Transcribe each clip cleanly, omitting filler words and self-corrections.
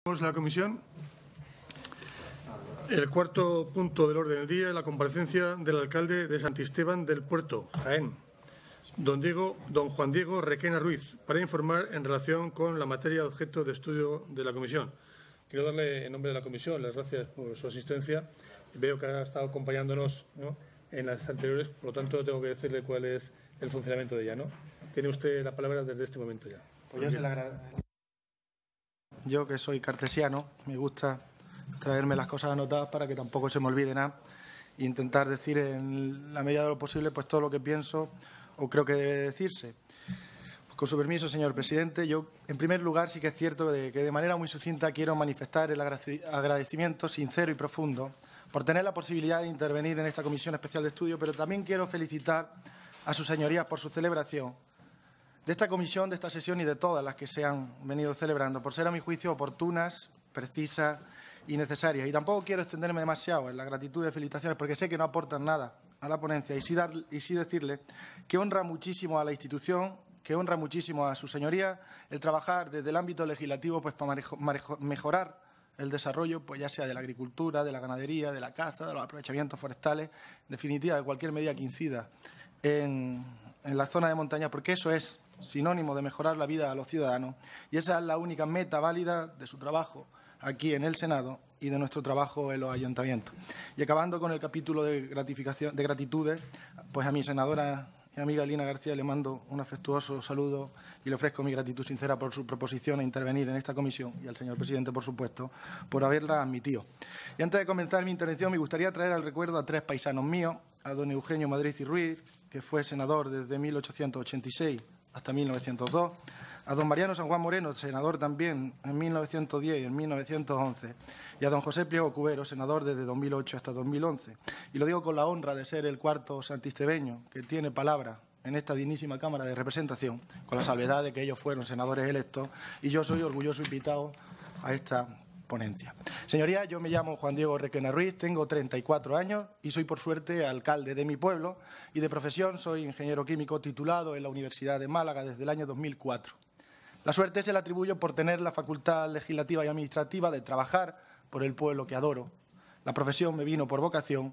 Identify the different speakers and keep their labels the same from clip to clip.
Speaker 1: La comisión. El cuarto punto del orden del día es la comparecencia del alcalde de Santisteban del Puerto, Jaén, don Juan Diego Requena Ruiz, para informar en relación con la materia objeto de estudio de la comisión. Quiero darle, en nombre de la comisión, las gracias por su asistencia. Veo que ha estado acompañándonos, ¿no?, en las anteriores, por lo tanto tengo que decirle cuál es el funcionamiento de ella, ¿no? Tiene usted la palabra desde este momento ya.
Speaker 2: Pues yo se la agradezco. Yo, que soy cartesiano, me gusta traerme las cosas anotadas para que tampoco se me olvide nada e intentar decir en la medida de lo posible pues todo lo que pienso o creo que debe decirse. Pues, con su permiso, señor presidente, yo en primer lugar sí que es cierto que de manera muy sucinta quiero manifestar el agradecimiento sincero y profundo por tener la posibilidad de intervenir en esta comisión especial de estudio, pero también quiero felicitar a sus señorías por su celebración de esta comisión, de esta sesión y de todas las que se han venido celebrando, por ser a mi juicio oportunas, precisas y necesarias. Y tampoco quiero extenderme demasiado en la gratitud de felicitaciones porque sé que no aportan nada a la ponencia y sí decirle que honra muchísimo a la institución, que honra muchísimo a sus señorías el trabajar desde el ámbito legislativo pues para mejorar el desarrollo, pues ya sea de la agricultura, de la ganadería, de la caza, de los aprovechamientos forestales, en definitiva de cualquier medida que incida en la zona de montaña, porque eso es sinónimo de mejorar la vida a los ciudadanos y esa es la única meta válida de su trabajo aquí en el Senado y de nuestro trabajo en los ayuntamientos. Y acabando con el capítulo de gratitudes, pues a mi senadora y amiga Lina García le mando un afectuoso saludo y le ofrezco mi gratitud sincera por su proposición a intervenir en esta comisión y al señor presidente, por supuesto, por haberla admitido. Y antes de comenzar mi intervención, me gustaría traer al recuerdo a tres paisanos míos, a don Eugenio Madrid y Ruiz, que fue senador desde 1886 hasta 1902, a don Mariano San Juan Moreno, senador también en 1910 y en 1911, y a don José Pliego Cubero, senador desde 2008 hasta 2011. Y lo digo con la honra de ser el cuarto santistebeño que tiene palabra en esta dignísima Cámara de Representación, con la salvedad de que ellos fueron senadores electos, y yo soy orgulloso invitado a esta ponencia. Señorías, yo me llamo Juan Diego Requena Ruiz, tengo 34 años y soy, por suerte, alcalde de mi pueblo y de profesión soy ingeniero químico titulado en la Universidad de Málaga desde el año 2004. La suerte se la atribuyo por tener la facultad legislativa y administrativa de trabajar por el pueblo que adoro. La profesión me vino por vocación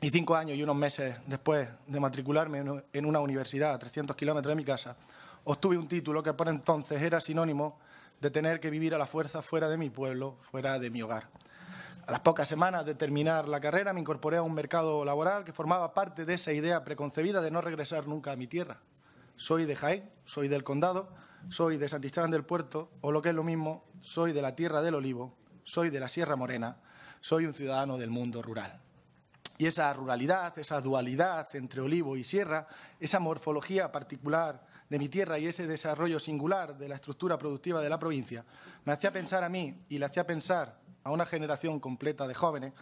Speaker 2: y 5 años y unos meses después de matricularme en una universidad a 300 kilómetros de mi casa, obtuve un título que por entonces era sinónimo de tener que vivir a la fuerza fuera de mi pueblo, fuera de mi hogar. A las pocas semanas de terminar la carrera me incorporé a un mercado laboral que formaba parte de esa idea preconcebida de no regresar nunca a mi tierra. Soy de Jaén, soy del Condado, soy de Santisteban del Puerto, o lo que es lo mismo, soy de la Tierra del Olivo, soy de la Sierra Morena, soy un ciudadano del mundo rural. Y esa ruralidad, esa dualidad entre olivo y sierra, esa morfología particular de mi tierra y ese desarrollo singular de la estructura productiva de la provincia, me hacía pensar a mí y le hacía pensar a una generación completa de jóvenes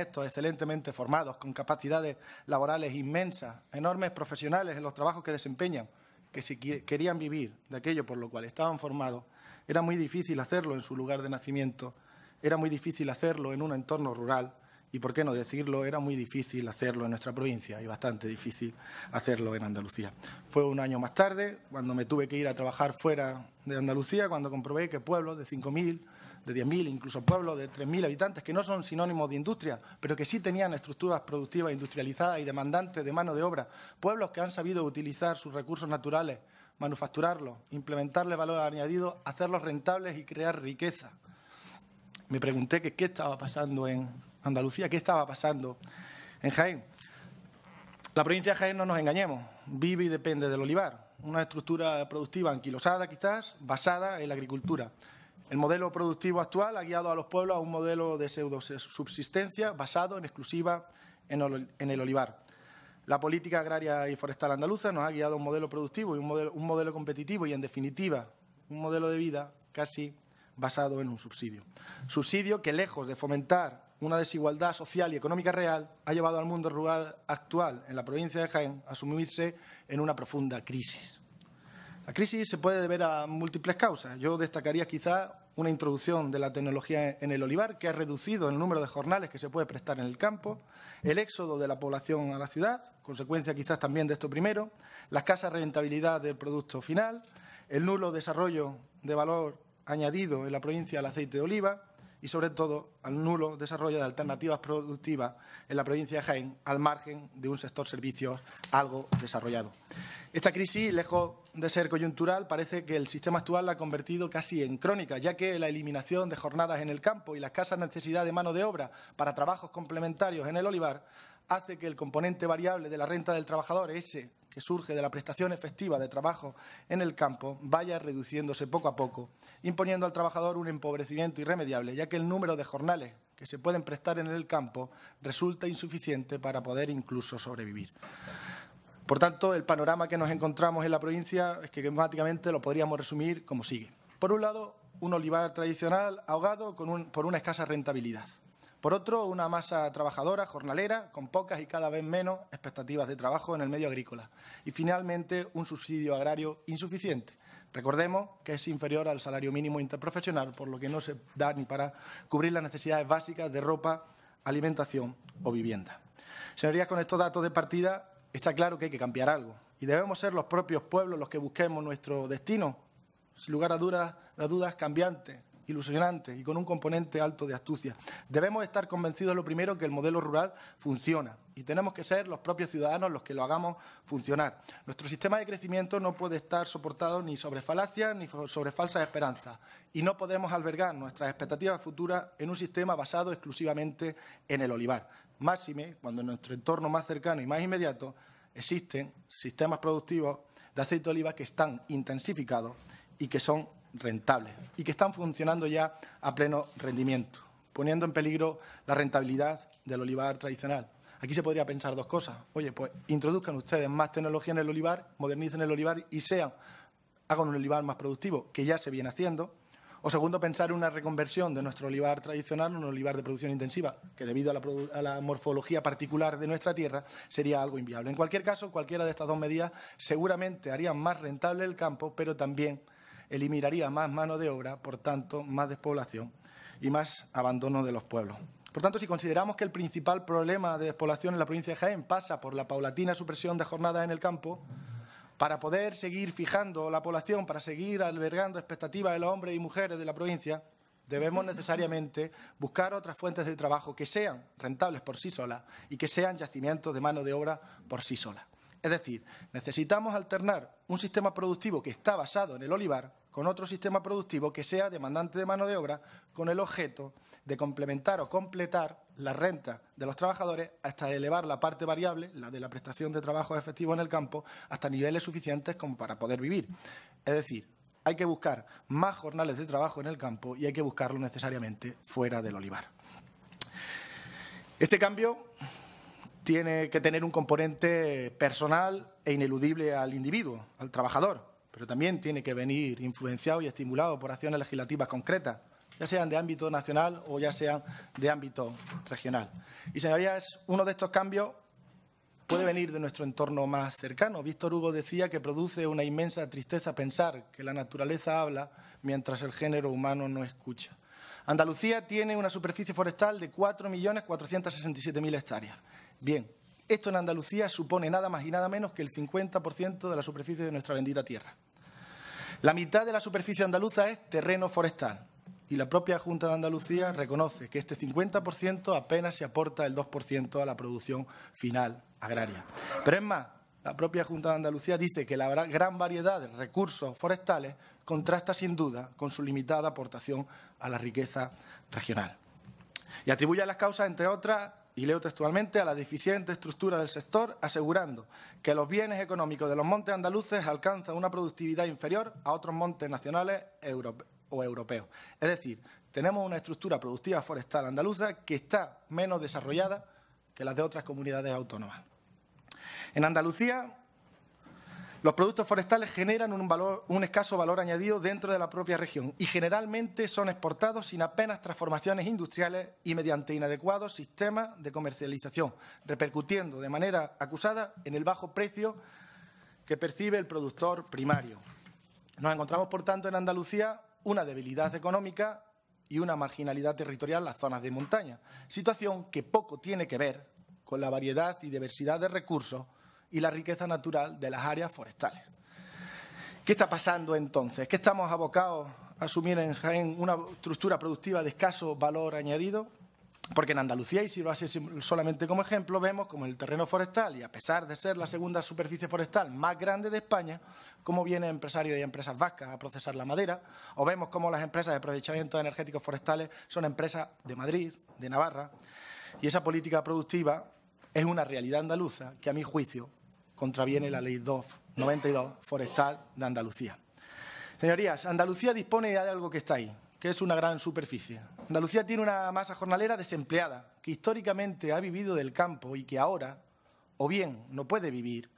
Speaker 2: estos excelentemente formados, con capacidades laborales inmensas, enormes profesionales en los trabajos que desempeñan, que si querían vivir de aquello por lo cual estaban formados, era muy difícil hacerlo en su lugar de nacimiento, era muy difícil hacerlo en un entorno rural, y, por qué no decirlo, era muy difícil hacerlo en nuestra provincia y bastante difícil hacerlo en Andalucía. Fue un año más tarde, cuando me tuve que ir a trabajar fuera de Andalucía, cuando comprobé que pueblos de 5.000, de 10.000, incluso pueblos de 3.000 habitantes, que no son sinónimos de industria, pero que sí tenían estructuras productivas industrializadas y demandantes de mano de obra, pueblos que han sabido utilizar sus recursos naturales, manufacturarlos, implementarles valor añadido, hacerlos rentables y crear riqueza. Me pregunté que qué estaba pasando en Andalucía, qué estaba pasando en Jaén. La provincia de Jaén, no nos engañemos, vive y depende del olivar, una estructura productiva anquilosada quizás, basada en la agricultura. El modelo productivo actual ha guiado a los pueblos a un modelo de pseudo-subsistencia basado en exclusiva en el olivar. La política agraria y forestal andaluza nos ha guiado a un modelo productivo y un modelo competitivo y, en definitiva, un modelo de vida casi basado en un subsidio. Subsidio que, lejos de fomentar una desigualdad social y económica real, ha llevado al mundo rural actual en la provincia de Jaén a sumirse en una profunda crisis. La crisis se puede deber a múltiples causas. Yo destacaría quizá una introducción de la tecnología en el olivar, que ha reducido el número de jornales que se puede prestar en el campo, el éxodo de la población a la ciudad, consecuencia quizás también de esto primero, la escasa rentabilidad del producto final, el nulo desarrollo de valor añadido en la provincia al aceite de oliva y, sobre todo, al nulo desarrollo de alternativas productivas en la provincia de Jaén, al margen de un sector servicios algo desarrollado. Esta crisis, lejos de ser coyuntural, parece que el sistema actual la ha convertido casi en crónica, ya que la eliminación de jornadas en el campo y la escasa necesidad de mano de obra para trabajos complementarios en el olivar hace que el componente variable de la renta del trabajador, ese que surge de la prestación efectiva de trabajo en el campo, vaya reduciéndose poco a poco, imponiendo al trabajador un empobrecimiento irremediable, ya que el número de jornales que se pueden prestar en el campo resulta insuficiente para poder incluso sobrevivir. Por tanto, el panorama que nos encontramos en la provincia es que esquemáticamente lo podríamos resumir como sigue. Por un lado, un olivar tradicional ahogado por una escasa rentabilidad. Por otro, una masa trabajadora, jornalera, con pocas y cada vez menos expectativas de trabajo en el medio agrícola. Y, finalmente, un subsidio agrario insuficiente. Recordemos que es inferior al salario mínimo interprofesional, por lo que no se da ni para cubrir las necesidades básicas de ropa, alimentación o vivienda. Señorías, con estos datos de partida está claro que hay que cambiar algo. Y debemos ser los propios pueblos los que busquemos nuestro destino, sin lugar a dudas cambiante, ilusionante y con un componente alto de astucia. Debemos estar convencidos, lo primero, que el modelo rural funciona y tenemos que ser los propios ciudadanos los que lo hagamos funcionar. Nuestro sistema de crecimiento no puede estar soportado ni sobre falacias ni sobre falsas esperanzas y no podemos albergar nuestras expectativas futuras en un sistema basado exclusivamente en el olivar. Máxime cuando en nuestro entorno más cercano y más inmediato existen sistemas productivos de aceite de oliva que están intensificados y que son rentables y que están funcionando ya a pleno rendimiento, poniendo en peligro la rentabilidad del olivar tradicional. Aquí se podría pensar dos cosas. Oye, pues introduzcan ustedes más tecnología en el olivar, modernicen el olivar y hagan un olivar más productivo, que ya se viene haciendo. O segundo, pensar en una reconversión de nuestro olivar tradicional en un olivar de producción intensiva, que debido a la morfología particular de nuestra tierra sería algo inviable. En cualquier caso, cualquiera de estas dos medidas seguramente harían más rentable el campo, pero también eliminaría más mano de obra, por tanto, más despoblación y más abandono de los pueblos. Por tanto, si consideramos que el principal problema de despoblación en la provincia de Jaén pasa por la paulatina supresión de jornadas en el campo, para poder seguir fijando la población, para seguir albergando expectativas de los hombres y mujeres de la provincia, debemos necesariamente buscar otras fuentes de trabajo que sean rentables por sí solas y que sean yacimientos de mano de obra por sí solas. Es decir, necesitamos alternar un sistema productivo que está basado en el olivar con otro sistema productivo que sea demandante de mano de obra con el objeto de complementar o completar la renta de los trabajadores hasta elevar la parte variable, la de la prestación de trabajo efectivo en el campo, hasta niveles suficientes como para poder vivir. Es decir, hay que buscar más jornales de trabajo en el campo y hay que buscarlo necesariamente fuera del olivar. Este cambio tiene que tener un componente personal e ineludible al individuo, al trabajador, pero también tiene que venir influenciado y estimulado por acciones legislativas concretas, ya sean de ámbito nacional o ya sean de ámbito regional. Y, señorías, uno de estos cambios puede venir de nuestro entorno más cercano. Víctor Hugo decía que produce una inmensa tristeza pensar que la naturaleza habla mientras el género humano no escucha. Andalucía tiene una superficie forestal de 4.467.000 hectáreas. Bien, esto en Andalucía supone nada más y nada menos que el 50% de la superficie de nuestra bendita tierra. La mitad de la superficie andaluza es terreno forestal y la propia Junta de Andalucía reconoce que este 50% apenas se aporta el 2% a la producción final agraria. Pero es más, la propia Junta de Andalucía dice que la gran variedad de recursos forestales contrasta sin duda con su limitada aportación a la riqueza regional. Y atribuye las causas, entre otras, y leo textualmente, a la deficiente estructura del sector, asegurando que los bienes económicos de los montes andaluces alcanzan una productividad inferior a otros montes nacionales o europeos. Es decir, tenemos una estructura productiva forestal andaluza que está menos desarrollada que las de otras comunidades autónomas. En Andalucía, los productos forestales generan un escaso valor añadido dentro de la propia región y generalmente son exportados sin apenas transformaciones industriales y mediante inadecuados sistemas de comercialización, repercutiendo de manera acusada en el bajo precio que percibe el productor primario. Nos encontramos, por tanto, en Andalucía una debilidad económica y una marginalidad territorial en las zonas de montaña, situación que poco tiene que ver con la variedad y diversidad de recursos y la riqueza natural de las áreas forestales. ¿Qué está pasando entonces? ¿Qué estamos abocados asumir en Jaén una estructura productiva de escaso valor añadido, porque en Andalucía, y si lo hace solamente como ejemplo, vemos como el terreno forestal, y a pesar de ser la segunda superficie forestal más grande de España, cómo vienen empresarios y empresas vascas a procesar la madera, o vemos cómo las empresas de aprovechamiento energéticos forestales son empresas de Madrid, de Navarra, y esa política productiva es una realidad andaluza que, a mi juicio, contraviene la Ley 92 forestal de Andalucía. Señorías, Andalucía dispone de algo que está ahí, que es una gran superficie. Andalucía tiene una masa jornalera desempleada, que históricamente ha vivido del campo y que ahora, o bien no puede vivir,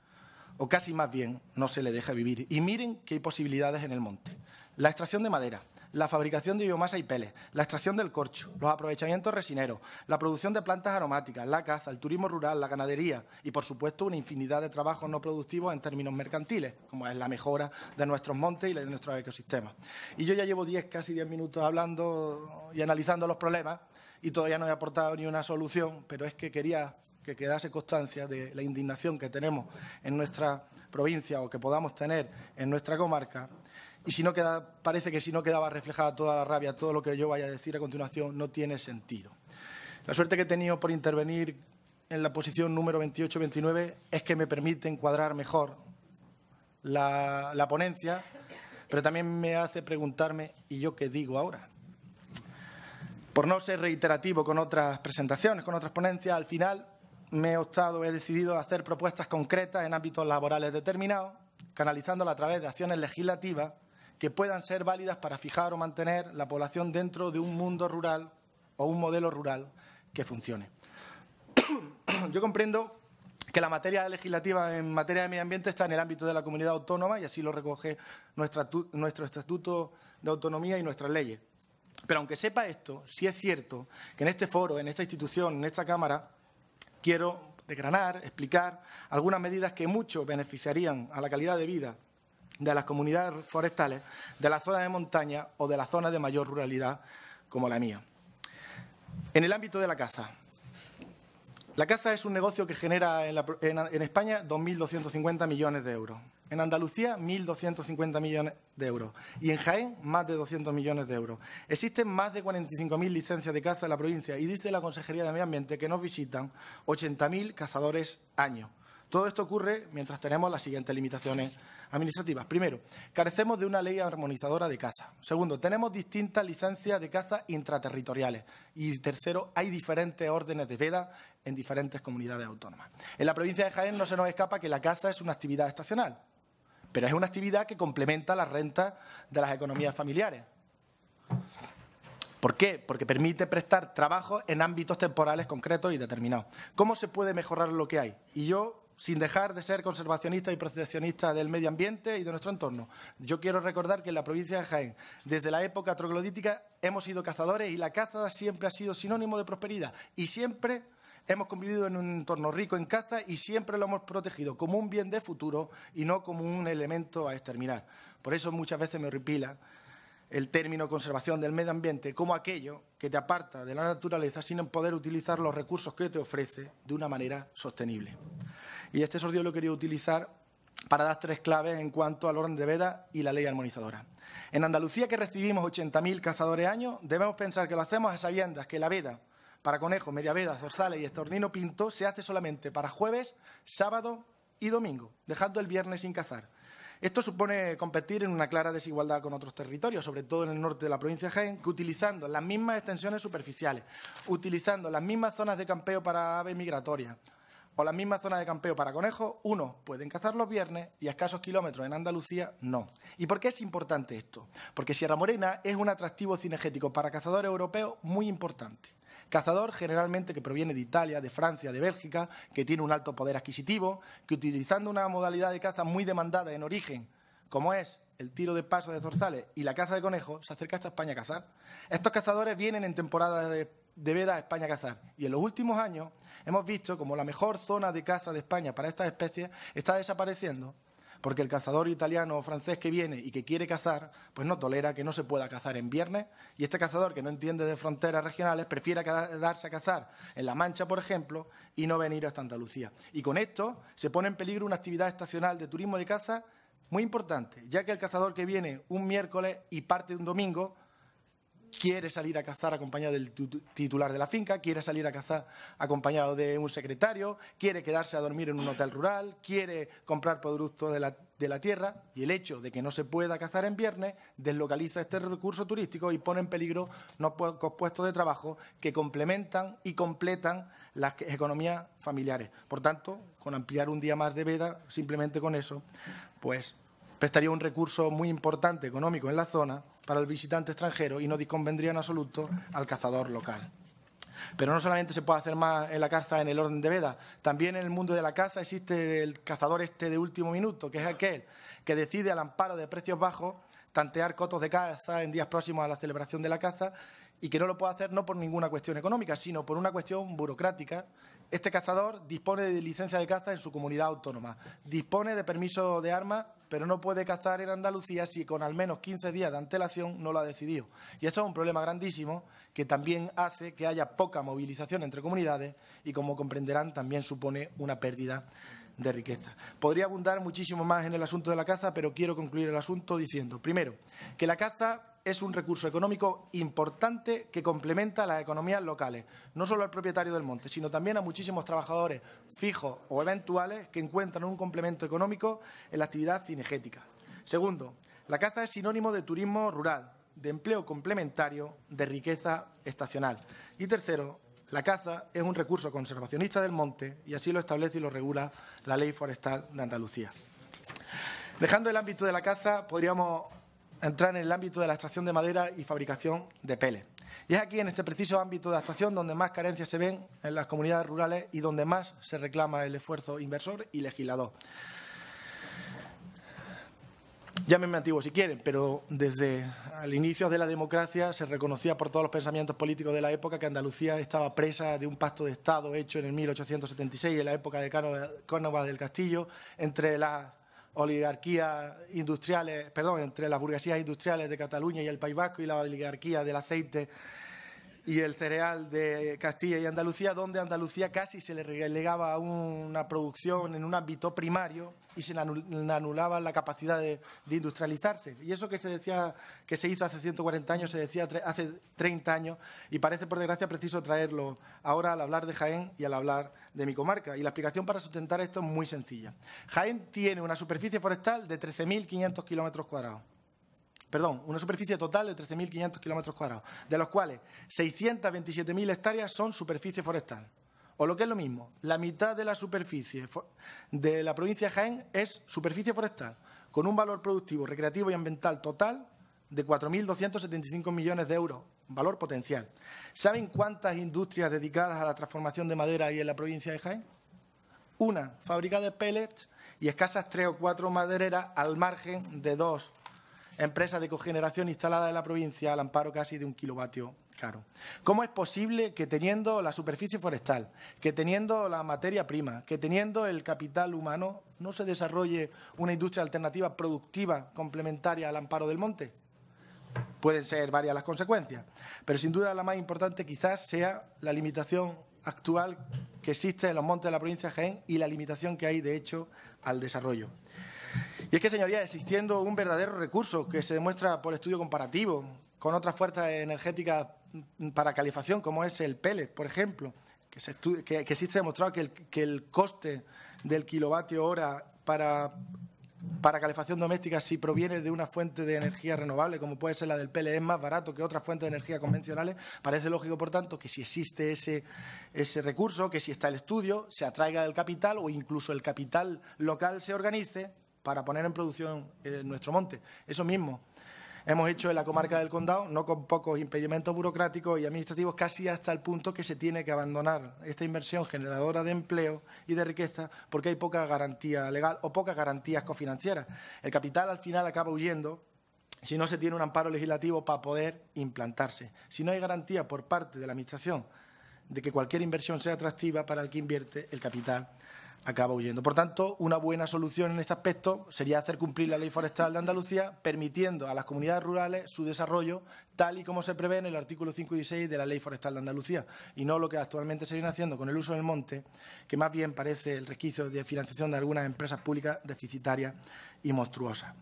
Speaker 2: o casi más bien no se le deja vivir. Y miren que hay posibilidades en el monte. La extracción de madera, la fabricación de biomasa y peles, la extracción del corcho, los aprovechamientos resineros, la producción de plantas aromáticas, la caza, el turismo rural, la ganadería y, por supuesto, una infinidad de trabajos no productivos en términos mercantiles, como es la mejora de nuestros montes y de nuestros ecosistemas. Y yo ya llevo casi 10 minutos hablando y analizando los problemas y todavía no he aportado ni una solución, pero es que quería que quedase constancia de la indignación que tenemos en nuestra provincia o que podamos tener en nuestra comarca. Y si no parece que si no quedaba reflejada toda la rabia, todo lo que yo vaya a decir a continuación no tiene sentido. La suerte que he tenido por intervenir en la posición número 28-29 es que me permite encuadrar mejor la ponencia, pero también me hace preguntarme, ¿y yo qué digo ahora? Por no ser reiterativo con otras presentaciones, con otras ponencias, al final he decidido hacer propuestas concretas en ámbitos laborales determinados, canalizándolas a través de acciones legislativas que puedan ser válidas para fijar o mantener la población dentro de un mundo rural o un modelo rural que funcione. Yo comprendo que la materia legislativa en materia de medio ambiente está en el ámbito de la comunidad autónoma y así lo recoge nuestro Estatuto de Autonomía y nuestras leyes. Pero aunque sepa esto, sí es cierto que en este foro, en esta institución, en esta Cámara, quiero desgranar, explicar algunas medidas que mucho beneficiarían a la calidad de vida de las comunidades forestales, de las zonas de montaña o de las zonas de mayor ruralidad como la mía. En el ámbito de la caza. La caza es un negocio que genera en España 2.250 millones de euros. En Andalucía, 1.250 millones de euros. Y en Jaén, más de 200 millones de euros. Existen más de 45.000 licencias de caza en la provincia y dice la Consejería de Medio Ambiente que nos visitan 80.000 cazadores año. Todo esto ocurre mientras tenemos las siguientes limitaciones administrativas. Primero, carecemos de una ley armonizadora de caza. Segundo, tenemos distintas licencias de caza intraterritoriales. Y tercero, hay diferentes órdenes de veda en diferentes comunidades autónomas. En la provincia de Jaén no se nos escapa que la caza es una actividad estacional, pero es una actividad que complementa las rentas de las economías familiares. ¿Por qué? Porque permite prestar trabajo en ámbitos temporales concretos y determinados. ¿Cómo se puede mejorar lo que hay? Y yo, sin dejar de ser conservacionista y proteccionista del medio ambiente y de nuestro entorno, yo quiero recordar que en la provincia de Jaén, desde la época troglodítica, hemos sido cazadores y la caza siempre ha sido sinónimo de prosperidad y siempre hemos convivido en un entorno rico en caza y siempre lo hemos protegido como un bien de futuro y no como un elemento a exterminar. Por eso muchas veces me horripila el término conservación del medio ambiente como aquello que te aparta de la naturaleza sin poder utilizar los recursos que te ofrece de una manera sostenible. Y este sorteo lo he querido utilizar para dar 3 claves en cuanto al orden de veda y la ley armonizadora. En Andalucía, que recibimos 80.000 cazadores año, debemos pensar que lo hacemos a sabiendas que la veda para conejos, media veda, zorzales y estornino pinto se hace solamente para jueves, sábado y domingo, dejando el viernes sin cazar. Esto supone competir en una clara desigualdad con otros territorios, sobre todo en el norte de la provincia de Jaén, que utilizando las mismas extensiones superficiales, utilizando las mismas zonas de campeo para aves migratorias o las mismas zonas de campeo para conejos, unos pueden cazar los viernes y a escasos kilómetros en Andalucía no. ¿Y por qué es importante esto? Porque Sierra Morena es un atractivo cinegético para cazadores europeos muy importante. Cazador generalmente que proviene de Italia, de Francia, de Bélgica, que tiene un alto poder adquisitivo, que utilizando una modalidad de caza muy demandada en origen, como es el tiro de paso de zorzales y la caza de conejos, se acerca hasta España a cazar. Estos cazadores vienen en temporada de veda a España a cazar y en los últimos años hemos visto como la mejor zona de caza de España para estas especies está desapareciendo porque el cazador italiano o francés que viene y que quiere cazar, pues no tolera que no se pueda cazar en viernes y este cazador que no entiende de fronteras regionales prefiere darse a cazar en La Mancha, por ejemplo, y no venir hasta Andalucía. Y con esto se pone en peligro una actividad estacional de turismo de caza muy importante, ya que el cazador que viene un miércoles y parte un domingo quiere salir a cazar acompañado del titular de la finca, quiere salir a cazar acompañado de un secretario, quiere quedarse a dormir en un hotel rural, quiere comprar productos de la tierra, y el hecho de que no se pueda cazar en viernes deslocaliza este recurso turístico y pone en peligro unos pocos puestos de trabajo que complementan y completan las economías familiares. Por tanto, con ampliar un día más de veda, simplemente con eso, pues prestaría un recurso muy importante económico en la zona para el visitante extranjero y no disconvendría en absoluto al cazador local. Pero no solamente se puede hacer más en la caza en el orden de veda, también en el mundo de la caza existe el cazador de último minuto, que es aquel que decide al amparo de precios bajos tantear cotos de caza en días próximos a la celebración de la caza y que no lo puede hacer no por ninguna cuestión económica, sino por una cuestión burocrática. Este cazador dispone de licencia de caza en su comunidad autónoma, dispone de permiso de armas, pero no puede cazar en Andalucía si con al menos 15 días de antelación no lo ha decidido. Y esto es un problema grandísimo que también hace que haya poca movilización entre comunidades y, como comprenderán, también supone una pérdida de riqueza. Podría abundar muchísimo más en el asunto de la caza, pero quiero concluir el asunto diciendo, primero, que la caza es un recurso económico importante que complementa a las economías locales, no solo al propietario del monte, sino también a muchísimos trabajadores fijos o eventuales que encuentran un complemento económico en la actividad cinegética. Segundo, la caza es sinónimo de turismo rural, de empleo complementario, de riqueza estacional. Y tercero, la caza es un recurso conservacionista del monte y así lo establece y lo regula la Ley Forestal de Andalucía. Dejando el ámbito de la caza, podríamos entrar en el ámbito de la extracción de madera y fabricación de pellets. Y es aquí, en este preciso ámbito de actuación, donde más carencias se ven en las comunidades rurales y donde más se reclama el esfuerzo inversor y legislador. Llámenme antiguo si quieren, pero desde el inicio de la democracia se reconocía por todos los pensamientos políticos de la época que Andalucía estaba presa de un pacto de Estado hecho en el 1876, en la época de Cánovas del Castillo, entre las oligarquías industriales, entre las burguesías industriales de Cataluña y el País Vasco y la oligarquía del aceite y el cereal de Castilla y Andalucía, donde Andalucía casi se le relegaba a una producción en un ámbito primario y se le anulaba la capacidad de industrializarse. Y eso que se decía que se hizo hace 140 años, se decía hace 30 años, y parece, por desgracia, preciso traerlo ahora al hablar de Jaén y al hablar de mi comarca. Y la explicación para sustentar esto es muy sencilla. Jaén tiene una superficie forestal de 13.500 kilómetros cuadrados. Una superficie total de 13.500 kilómetros cuadrados, de los cuales 627.000 hectáreas son superficie forestal. O lo que es lo mismo, la mitad de la superficie de la provincia de Jaén es superficie forestal, con un valor productivo, recreativo y ambiental total de 4.275 millones de euros, valor potencial. ¿Saben cuántas industrias dedicadas a la transformación de madera hay en la provincia de Jaén? Una, fábrica de pellets y escasas 3 o 4 madereras al margen de 2 empresas de cogeneración instaladas en la provincia al amparo casi de 1 kilovatio caro. ¿Cómo es posible que teniendo la superficie forestal, que teniendo la materia prima, que teniendo el capital humano, no se desarrolle una industria alternativa productiva complementaria al amparo del monte? Pueden ser varias las consecuencias, pero sin duda la más importante quizás sea la limitación actual que existe en los montes de la provincia de Jaén y la limitación que hay, de hecho, al desarrollo. Y es que, señorías, existiendo un verdadero recurso que se demuestra por estudio comparativo con otras fuerzas energéticas para calefacción, como es el pellet, por ejemplo, que existe demostrado que el coste del kilovatio hora para calefacción doméstica, si proviene de una fuente de energía renovable, como puede ser la del pellet, es más barato que otras fuentes de energía convencionales. Parece lógico, por tanto, que si existe ese recurso, que si está el estudio, se atraiga del capital o incluso el capital local se organice para poner en producción nuestro monte. Eso mismo hemos hecho en la comarca del Condado, no con pocos impedimentos burocráticos y administrativos, casi hasta el punto que se tiene que abandonar esta inversión generadora de empleo y de riqueza porque hay poca garantía legal o pocas garantías cofinancieras. El capital al final acaba huyendo si no se tiene un amparo legislativo para poder implantarse. Si no hay garantía por parte de la Administración de que cualquier inversión sea atractiva para el que invierte, el capital acaba huyendo. Por tanto, una buena solución en este aspecto sería hacer cumplir la Ley Forestal de Andalucía, permitiendo a las comunidades rurales su desarrollo tal y como se prevé en el artículo 5 y 6 de la Ley Forestal de Andalucía, y no lo que actualmente se viene haciendo con el uso del monte, que más bien parece el resquicio de financiación de algunas empresas públicas deficitarias y monstruosas.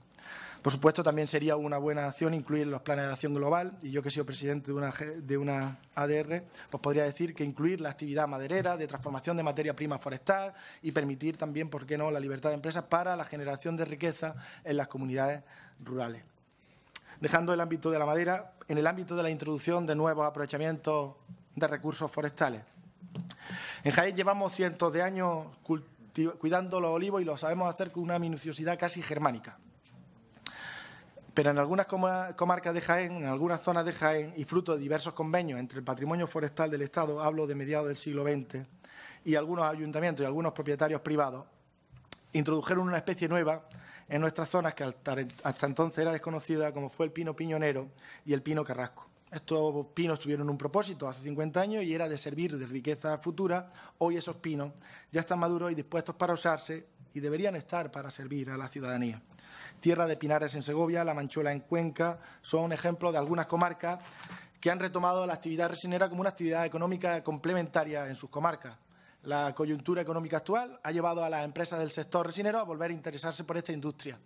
Speaker 2: Por supuesto, también sería una buena acción incluir los planes de acción global, y yo que he sido presidente de una ADR, pues podría decir que incluir la actividad maderera, de transformación de materia prima forestal y permitir también, ¿por qué no?, la libertad de empresas para la generación de riqueza en las comunidades rurales. Dejando el ámbito de la madera, en el ámbito de la introducción de nuevos aprovechamientos de recursos forestales. En Jaén llevamos cientos de años cuidando los olivos y lo sabemos hacer con una minuciosidad casi germánica. Pero en algunas comarcas de Jaén, en algunas zonas de Jaén, y fruto de diversos convenios entre el patrimonio forestal del Estado, hablo de mediados del siglo XX, y algunos ayuntamientos y algunos propietarios privados, introdujeron una especie nueva en nuestras zonas que hasta entonces era desconocida, como fue el pino piñonero y el pino carrasco. Estos pinos tuvieron un propósito hace 50 años y era de servir de riqueza futura. Hoy esos pinos ya están maduros y dispuestos para usarse y deberían estar para servir a la ciudadanía. Tierra de Pinares en Segovia, La Manchuela en Cuenca, son ejemplos de algunas comarcas que han retomado la actividad resinera como una actividad económica complementaria en sus comarcas. La coyuntura económica actual ha llevado a las empresas del sector resinero a volver a interesarse por esta industria.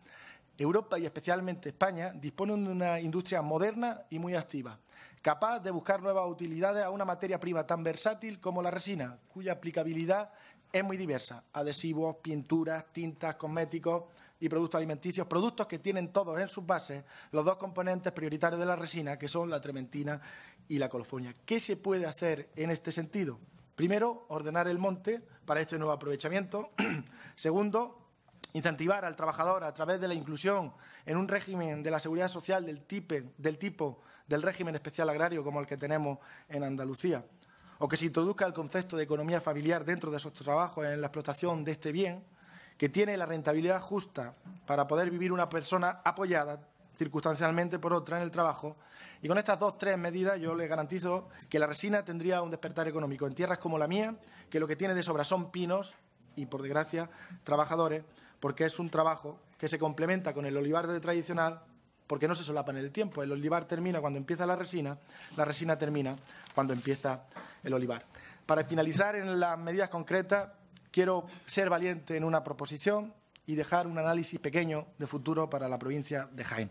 Speaker 2: Europa y especialmente España disponen de una industria moderna y muy activa, capaz de buscar nuevas utilidades a una materia prima tan versátil como la resina, cuya aplicabilidad es muy diversa: adhesivos, pinturas, tintas, cosméticos y productos alimenticios, productos que tienen todos en sus bases los dos componentes prioritarios de la resina, que son la trementina y la colofonia. ¿Qué se puede hacer en este sentido? Primero, ordenar el monte para este nuevo aprovechamiento. Segundo, incentivar al trabajador a través de la inclusión en un régimen de la seguridad social del tipo del régimen especial agrario como el que tenemos en Andalucía, o que se introduzca el concepto de economía familiar dentro de esos trabajos en la explotación de este bien, que tiene la rentabilidad justa para poder vivir una persona apoyada circunstancialmente por otra en el trabajo. Y con estas 2 o 3 medidas yo les garantizo que la resina tendría un despertar económico en tierras como la mía, que lo que tiene de sobra son pinos y, por desgracia, trabajadores, porque es un trabajo que se complementa con el olivar tradicional, porque no se solapan en el tiempo. El olivar termina cuando empieza la resina termina cuando empieza el olivar. Para finalizar, en las medidas concretas, quiero ser valiente en una proposición y dejar un análisis pequeño de futuro para la provincia de Jaén.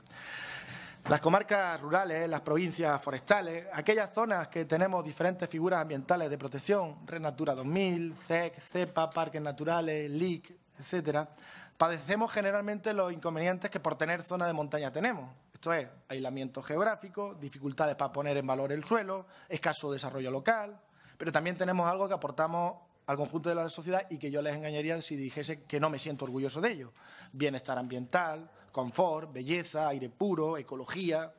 Speaker 2: Las comarcas rurales, las provincias forestales, aquellas zonas que tenemos diferentes figuras ambientales de protección, Red Natura 2000, CEC, CEPA, parques naturales, LIC, etcétera, padecemos generalmente los inconvenientes que por tener zona de montaña tenemos. Esto es, aislamiento geográfico, dificultades para poner en valor el suelo, escaso desarrollo local, pero también tenemos algo que aportamos al conjunto de la sociedad y que yo les engañaría si dijese que no me siento orgulloso de ello. Bienestar ambiental, confort, belleza, aire puro, ecología,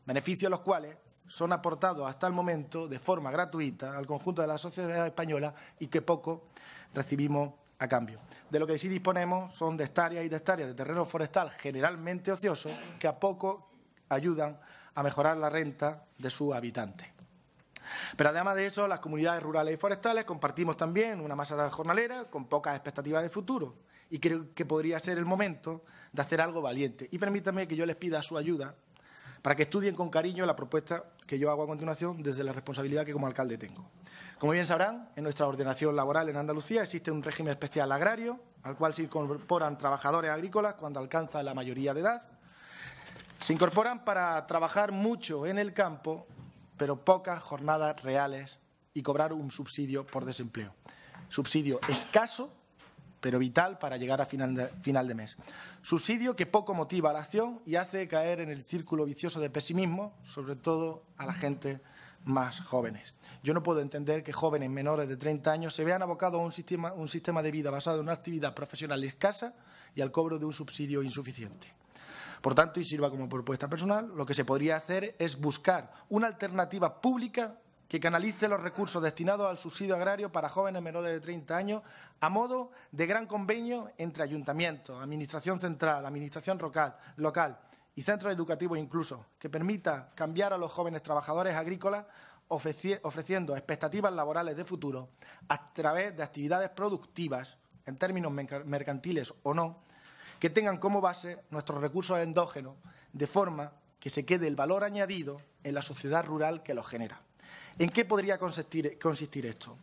Speaker 2: beneficios los cuales son aportados hasta el momento de forma gratuita al conjunto de la sociedad española y que poco recibimos a cambio. De lo que sí disponemos son de hectáreas y de hectáreas de terreno forestal generalmente ocioso que a poco ayudan a mejorar la renta de sus habitantes. Pero además de eso, las comunidades rurales y forestales compartimos también una masa jornalera con pocas expectativas de futuro y creo que podría ser el momento de hacer algo valiente. Y permítanme que yo les pida su ayuda para que estudien con cariño la propuesta que yo hago a continuación desde la responsabilidad que como alcalde tengo. Como bien sabrán, en nuestra ordenación laboral en Andalucía existe un régimen especial agrario al cual se incorporan trabajadores agrícolas cuando alcanzan la mayoría de edad. Se incorporan para trabajar mucho en el campo, pero pocas jornadas reales y cobrar un subsidio por desempleo. Subsidio escaso, pero vital para llegar a final de mes. Subsidio que poco motiva la acción y hace caer en el círculo vicioso de pesimismo, sobre todo a la gente más jóvenes. Yo no puedo entender que jóvenes menores de 30 años se vean abocados a un sistema de vida basado en una actividad profesional escasa y al cobro de un subsidio insuficiente. Por tanto, y sirva como propuesta personal, lo que se podría hacer es buscar una alternativa pública que canalice los recursos destinados al subsidio agrario para jóvenes menores de 30 años a modo de gran convenio entre ayuntamientos, administración central, administración local y centros educativos incluso, que permita cambiar a los jóvenes trabajadores agrícolas ofreciendo expectativas laborales de futuro a través de actividades productivas en términos mercantiles o no, que tengan como base nuestros recursos endógenos, de forma que se quede el valor añadido en la sociedad rural que los genera. ¿En qué podría consistir esto?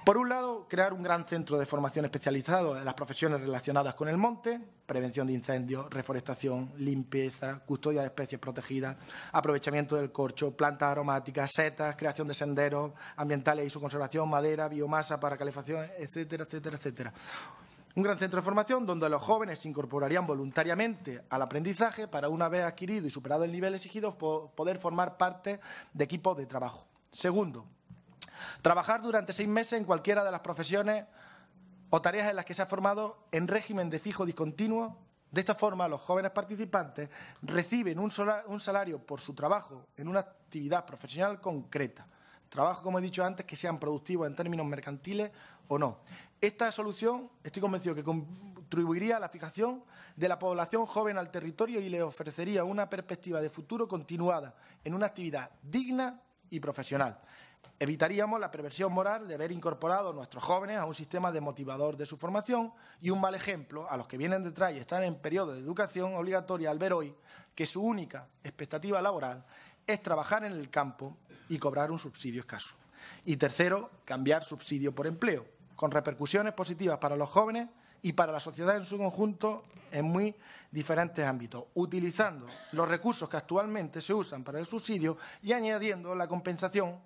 Speaker 2: Por un lado, crear un gran centro de formación especializado en las profesiones relacionadas con el monte, prevención de incendios, reforestación, limpieza, custodia de especies protegidas, aprovechamiento del corcho, plantas aromáticas, setas, creación de senderos ambientales y su conservación, madera, biomasa para calefacción, etcétera, etcétera, etcétera. Un gran centro de formación donde los jóvenes se incorporarían voluntariamente al aprendizaje para, una vez adquirido y superado el nivel exigido, poder formar parte de equipos de trabajo. Segundo, trabajar durante 6 meses en cualquiera de las profesiones o tareas en las que se ha formado en régimen de fijo discontinuo. De esta forma, los jóvenes participantes reciben un salario por su trabajo en una actividad profesional concreta. Trabajo, como he dicho antes, que sean productivos en términos mercantiles o no. Esta solución, estoy convencido que contribuiría a la fijación de la población joven al territorio y le ofrecería una perspectiva de futuro continuada en una actividad digna y profesional. Evitaríamos la perversión moral de haber incorporado a nuestros jóvenes a un sistema desmotivador de su formación y un mal ejemplo a los que vienen detrás y están en periodo de educación obligatoria al ver hoy que su única expectativa laboral es trabajar en el campo y cobrar un subsidio escaso. Y tercero, cambiar subsidio por empleo, con repercusiones positivas para los jóvenes y para la sociedad en su conjunto en muy diferentes ámbitos, utilizando los recursos que actualmente se usan para el subsidio y añadiendo la compensación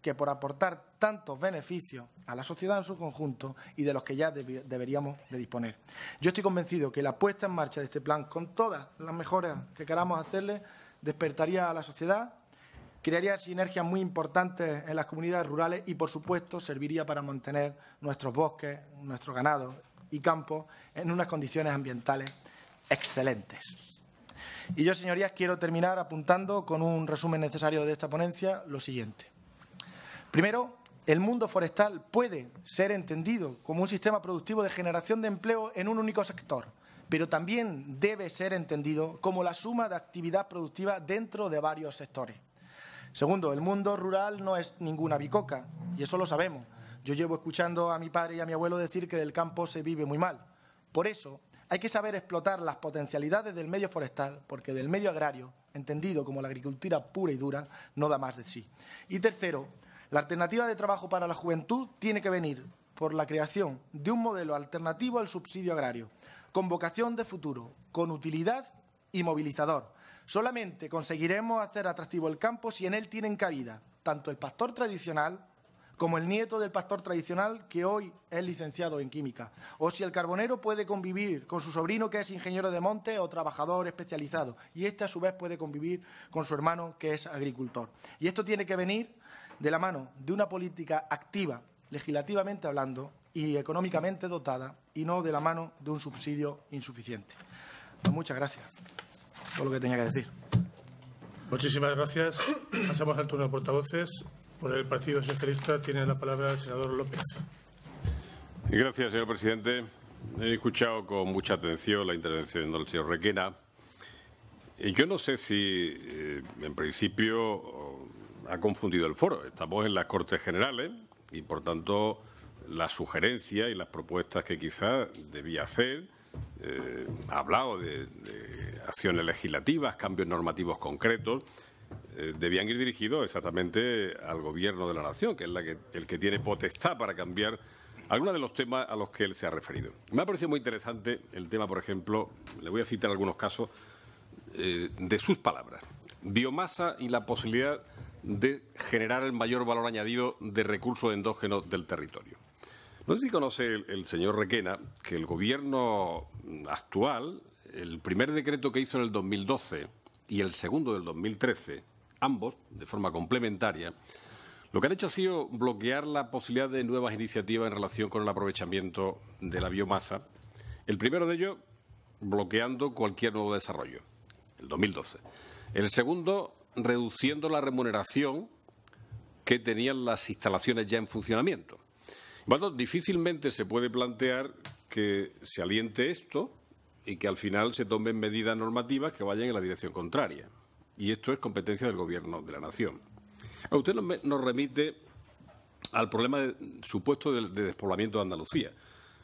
Speaker 2: que por aportar tantos beneficios a la sociedad en su conjunto y de los que ya deberíamos de disponer. Yo estoy convencido que la puesta en marcha de este plan, con todas las mejoras que queramos hacerle, despertaría a la sociedad, crearía sinergias muy importantes en las comunidades rurales y, por supuesto, serviría para mantener nuestros bosques, nuestro ganado y campos en unas condiciones ambientales excelentes. Y yo, señorías, quiero terminar apuntando con un resumen necesario de esta ponencia lo siguiente. Primero, el mundo forestal puede ser entendido como un sistema productivo de generación de empleo en un único sector, pero también debe ser entendido como la suma de actividad productiva dentro de varios sectores. Segundo, el mundo rural no es ninguna bicoca, y eso lo sabemos. Yo llevo escuchando a mi padre y a mi abuelo decir que del campo se vive muy mal. Por eso, hay que saber explotar las potencialidades del medio forestal, porque del medio agrario, entendido como la agricultura pura y dura, no da más de sí. Y tercero, la alternativa de trabajo para la juventud tiene que venir por la creación de un modelo alternativo al subsidio agrario, con vocación de futuro, con utilidad y movilizador. Solamente conseguiremos hacer atractivo el campo si en él tienen cabida tanto el pastor tradicional como el nieto del pastor tradicional que hoy es licenciado en química, o si el carbonero puede convivir con su sobrino que es ingeniero de monte o trabajador especializado, y este a su vez puede convivir con su hermano que es agricultor. Y esto tiene que venir de la mano de una política activa, legislativamente hablando, y económicamente dotada, y no de la mano de un subsidio insuficiente. Pues muchas gracias. Todo lo que tenía que decir.
Speaker 1: Muchísimas gracias. Pasamos al turno de portavoces. Por el Partido Socialista tiene la palabra el senador López.
Speaker 3: Gracias, señor presidente. He escuchado con mucha atención la intervención del señor Requena. Yo no sé si, en principio, ha confundido el foro. Estamos en las Cortes Generales y, por tanto, las sugerencias y las propuestas que quizás debía hacer, ha hablado de acciones legislativas, cambios normativos concretos, debían ir dirigidos exactamente al Gobierno de la Nación, que es el que tiene potestad para cambiar algunos de los temas a los que él se ha referido. Me ha parecido muy interesante el tema, por ejemplo, le voy a citar algunos casos de sus palabras. Biomasa y la posibilidad de generar el mayor valor añadido de recursos endógenos del territorio. No sé si conoce el señor Requena que el Gobierno actual, el primer decreto que hizo en el 2012 y el segundo del 2013, ambos de forma complementaria, lo que han hecho ha sido bloquear la posibilidad de nuevas iniciativas en relación con el aprovechamiento de la biomasa. El primero de ellos, bloqueando cualquier nuevo desarrollo, el 2012. El segundo, reduciendo la remuneración que tenían las instalaciones ya en funcionamiento. Bueno, difícilmente se puede plantear que se aliente esto y que al final se tomen medidas normativas que vayan en la dirección contraria. Y esto es competencia del Gobierno de la Nación. Usted nos remite al problema supuesto de despoblamiento de Andalucía.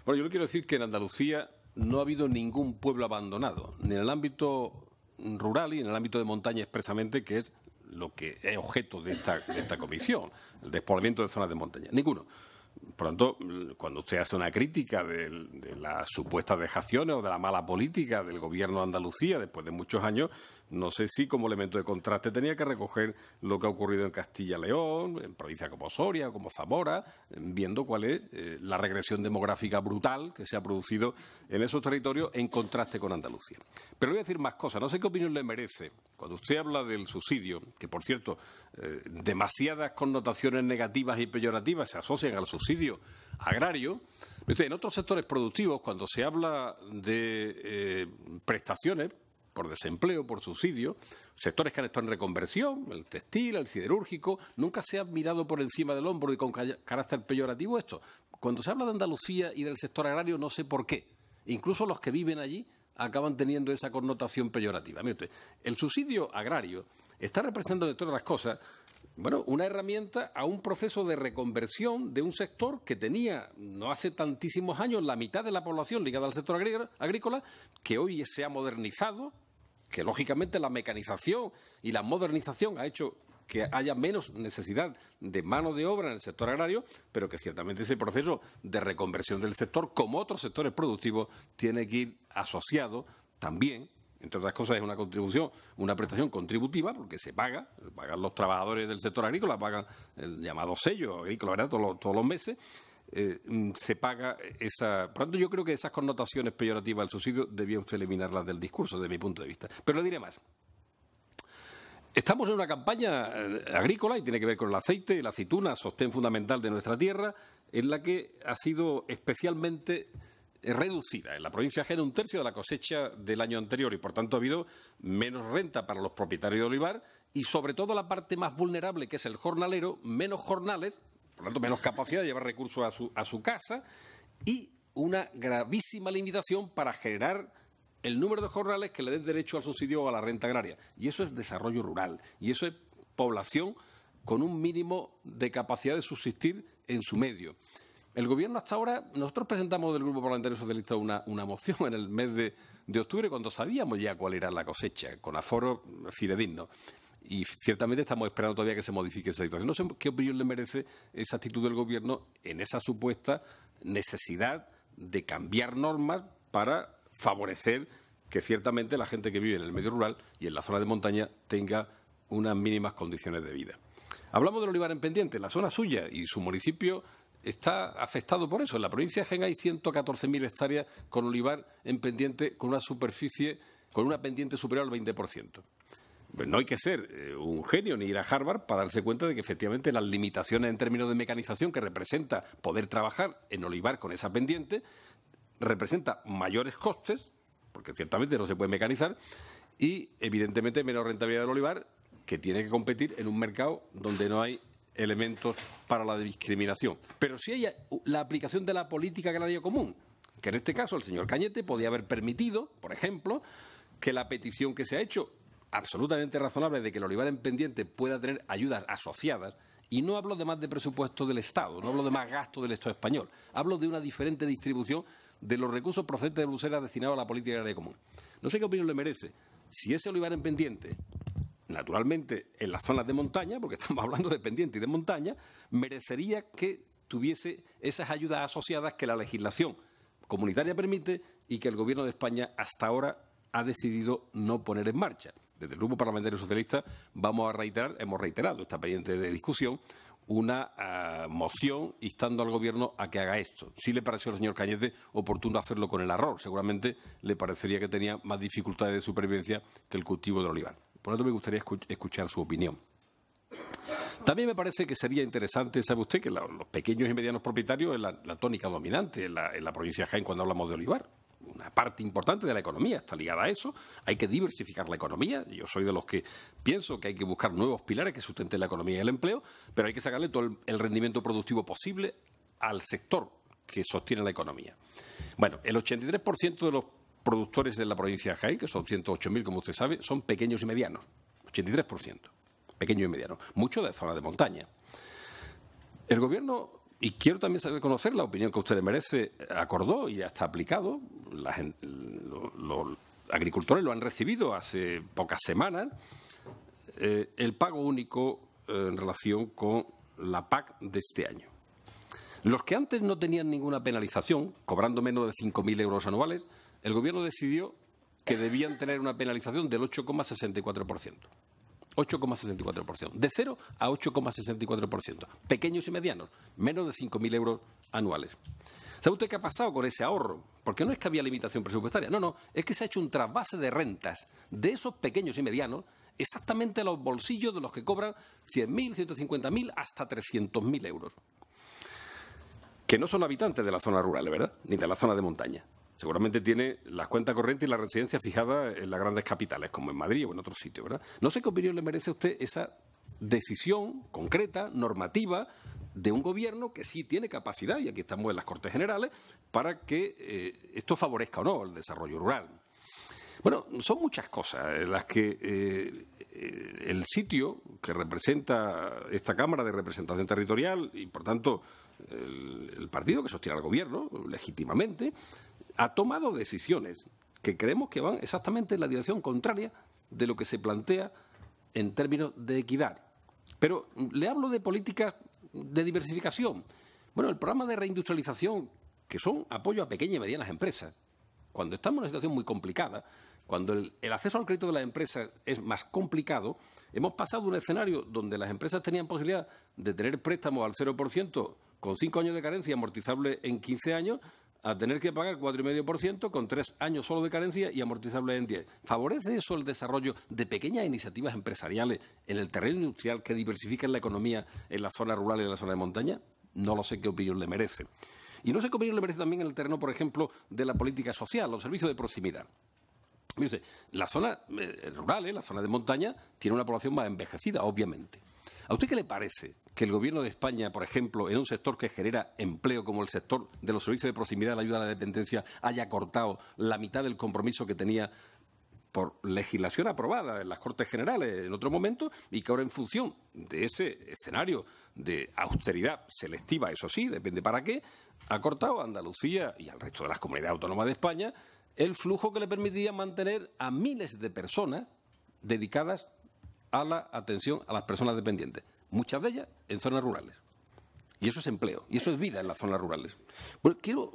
Speaker 3: Bueno, yo le quiero decir que en Andalucía no ha habido ningún pueblo abandonado, ni en el ámbito rural y en el ámbito de montaña expresamente, que es lo que es objeto de esta comisión, el despoblamiento de zonas de montaña. Ninguno. Por lo tanto, cuando usted hace una crítica de las supuestas dejaciones o de la mala política del gobierno de Andalucía después de muchos años, no sé si como elemento de contraste tenía que recoger lo que ha ocurrido en Castilla y León, en provincias como Soria, como Zamora, viendo cuál es la regresión demográfica brutal que se ha producido en esos territorios en contraste con Andalucía. Pero voy a decir más cosas. No sé qué opinión le merece cuando usted habla del subsidio, que por cierto, demasiadas connotaciones negativas y peyorativas se asocian al subsidio agrario. En otros sectores productivos, cuando se habla de prestaciones por desempleo, por subsidio, sectores que han estado en reconversión, el textil, el siderúrgico, nunca se ha mirado por encima del hombro y con carácter peyorativo esto. Cuando se habla de Andalucía y del sector agrario, no sé por qué. Incluso los que viven allí acaban teniendo esa connotación peyorativa. Mire usted, el subsidio agrario está representando, de todas las cosas, bueno, una herramienta a un proceso de reconversión de un sector que tenía no hace tantísimos años la mitad de la población ligada al sector agrícola, que hoy se ha modernizado, que lógicamente la mecanización y la modernización ha hecho que haya menos necesidad de mano de obra en el sector agrario, pero que ciertamente ese proceso de reconversión del sector, como otros sectores productivos, tiene que ir asociado también. Entre otras cosas, es una contribución, una prestación contributiva, porque se pagan los trabajadores del sector agrícola, pagan el llamado sello agrícola, ¿verdad? Todos los meses, se paga esa. Por lo tanto, yo creo que esas connotaciones peyorativas del subsidio debía usted eliminarlas del discurso, desde mi punto de vista. Pero le diré más. Estamos en una campaña agrícola y tiene que ver con el aceite y la aceituna, sostén fundamental de nuestra tierra, en la que ha sido especialmente reducida. En la provincia de Jaén, 1/3 de la cosecha del año anterior y, por tanto, ha habido menos renta para los propietarios de olivar y, sobre todo, la parte más vulnerable, que es el jornalero, menos jornales, por tanto, menos capacidad de llevar recursos a su casa y una gravísima limitación para generar el número de jornales que le den derecho al subsidio o a la renta agraria. Y eso es desarrollo rural y eso es población con un mínimo de capacidad de subsistir en su medio. El Gobierno hasta ahora, nosotros presentamos del Grupo Parlamentario Socialista una moción en el mes de octubre cuando sabíamos ya cuál era la cosecha, con aforo fidedigno. Y ciertamente estamos esperando todavía que se modifique esa situación. No sé qué opinión le merece esa actitud del Gobierno en esa supuesta necesidad de cambiar normas para favorecer que ciertamente la gente que vive en el medio rural y en la zona de montaña tenga unas mínimas condiciones de vida. Hablamos del olivar en pendiente. La zona suya y su municipio está afectado por eso. En la provincia de Jaén hay 114.000 hectáreas con olivar en pendiente, con una superficie, con una pendiente superior al 20%. Pues no hay que ser un genio ni ir a Harvard para darse cuenta de que efectivamente las limitaciones en términos de mecanización que representa poder trabajar en olivar con esa pendiente representa mayores costes, porque ciertamente no se puede mecanizar, y evidentemente menos rentabilidad del olivar, que tiene que competir en un mercado donde no hay elementos para la discriminación. Pero sí hay la aplicación de la política agraria común, que en este caso el señor Cañete podía haber permitido, por ejemplo, que la petición que se ha hecho, absolutamente razonable, de que el olivar en pendiente pueda tener ayudas asociadas, y no hablo de más de presupuesto del Estado, no hablo de más gasto del Estado español, hablo de una diferente distribución de los recursos procedentes de Bruselas destinados a la política agraria común. No sé qué opinión le merece. Si ese olivar en pendiente, naturalmente en las zonas de montaña, porque estamos hablando de pendiente y de montaña, merecería que tuviese esas ayudas asociadas que la legislación comunitaria permite y que el Gobierno de España hasta ahora ha decidido no poner en marcha. Desde el Grupo Parlamentario Socialista hemos reiterado, está pendiente de discusión, una moción instando al Gobierno a que haga esto. Sí le pareció al señor Cañete oportuno hacerlo con el arroz. Seguramente le parecería que tenía más dificultades de supervivencia que el cultivo del olivar. Por lo tanto, me gustaría escuchar su opinión. También me parece que sería interesante, sabe usted, que los pequeños y medianos propietarios es la tónica dominante en la provincia de Jaén cuando hablamos de olivar. Una parte importante de la economía está ligada a eso. Hay que diversificar la economía. Yo soy de los que pienso que hay que buscar nuevos pilares que sustenten la economía y el empleo, pero hay que sacarle todo el rendimiento productivo posible al sector que sostiene la economía. Bueno, el 83% de los productores de la provincia de Jaén, que son 108.000, como usted sabe, son pequeños y medianos. 83%. Pequeños y medianos. Mucho de zona de montaña. El Gobierno Y quiero también saber conocer la opinión que usted le merece. Acordó y ya está aplicado. Los agricultores lo han recibido hace pocas semanas. El pago único en relación con la PAC de este año. Los que antes no tenían ninguna penalización, cobrando menos de 5.000 euros anuales, el Gobierno decidió que debían tener una penalización del 8,64%. 8,64%. De 0 a 8,64%. Pequeños y medianos, menos de 5.000 euros anuales. ¿Sabe usted qué ha pasado con ese ahorro? Porque no es que había limitación presupuestaria, no, es que se ha hecho un trasvase de rentas de esos pequeños y medianos exactamente a los bolsillos de los que cobran 100.000, 150.000 hasta 300.000 euros. Que no son habitantes de la zona rural, ¿verdad? Ni de la zona de montaña. Seguramente tiene las cuentas corrientes y la residencia fijada en las grandes capitales, como en Madrid o en otros sitios, ¿verdad? No sé qué opinión le merece a usted esa decisión concreta, normativa, de un gobierno que sí tiene capacidad, y aquí estamos en las Cortes Generales, para que esto favorezca o no el desarrollo rural. Bueno, son muchas cosas en las que el sitio que representa esta Cámara de Representación Territorial y, por tanto, el partido que sostiene al Gobierno, legítimamente, ha tomado decisiones que creemos que van exactamente en la dirección contraria de lo que se plantea en términos de equidad. Pero le hablo de políticas de diversificación. Bueno, el programa de reindustrialización, que son apoyo a pequeñas y medianas empresas, cuando estamos en una situación muy complicada, cuando el acceso al crédito de las empresas es más complicado, hemos pasado de un escenario donde las empresas tenían posibilidad de tener préstamos al 0% con 5 años de carencia amortizable en 15 años, a tener que pagar 4,5% con 3 años solo de carencia y amortizable en 10. ¿Favorece eso el desarrollo de pequeñas iniciativas empresariales en el terreno industrial que diversifiquen la economía en la zona rural y en la zona de montaña? No lo sé qué opinión le merece. Y no sé qué opinión le merece también en el terreno, por ejemplo, de la política social, los servicios de proximidad. Mire usted, la zona rural, la zona de montaña, tiene una población más envejecida, obviamente. ¿A usted qué le parece que el Gobierno de España, por ejemplo, en un sector que genera empleo como el sector de los servicios de proximidad, la ayuda a la dependencia, haya cortado la mitad del compromiso que tenía por legislación aprobada en las Cortes Generales en otro momento y que ahora en función de ese escenario de austeridad selectiva, eso sí, depende para qué, ha cortado a Andalucía y al resto de las comunidades autónomas de España el flujo que le permitía mantener a miles de personas dedicadas a la atención a las personas dependientes, muchas de ellas en zonas rurales. Y eso es empleo, y eso es vida en las zonas rurales. Bueno, quiero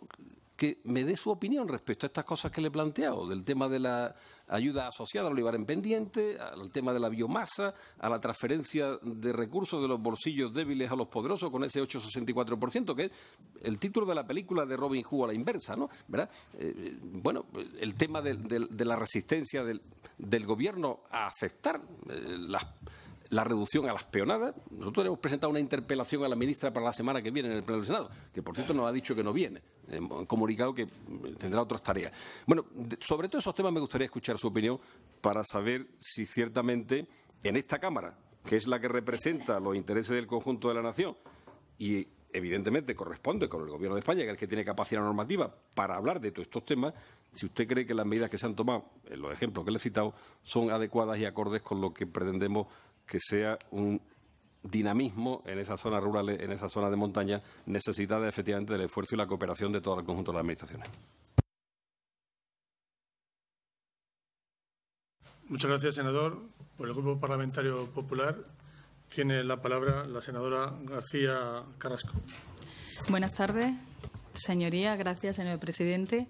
Speaker 3: que me dé su opinión respecto a estas cosas que le he planteado, del tema de la ayuda asociada al olivar en pendiente, al tema de la biomasa, a la transferencia de recursos de los bolsillos débiles a los poderosos con ese 8,64%, que es el título de la película de Robin Hood a la inversa, ¿no? ¿Verdad? Bueno, el tema de la resistencia del Gobierno a aceptar la reducción a las peonadas. Nosotros hemos presentado una interpelación a la ministra para la semana que viene en el Pleno del Senado, que por cierto nos ha dicho que no viene, han comunicado que tendrá otras tareas. Bueno, sobre todos esos temas me gustaría escuchar su opinión para saber si ciertamente en esta Cámara, que es la que representa los intereses del conjunto de la nación y evidentemente corresponde con el Gobierno de España, que es el que tiene capacidad normativa para hablar de todos estos temas, si usted cree que las medidas que se han tomado, en los ejemplos que le he citado, son adecuadas y acordes con lo que pretendemos que sea un dinamismo en esas zonas rurales, en esa zona de montaña, necesitada efectivamente del esfuerzo y la cooperación de todo el conjunto de las administraciones.
Speaker 1: Muchas gracias, senador. Por el Grupo Parlamentario Popular tiene la palabra la senadora García Carrasco.
Speaker 4: Buenas tardes, señorías. Gracias, señor presidente.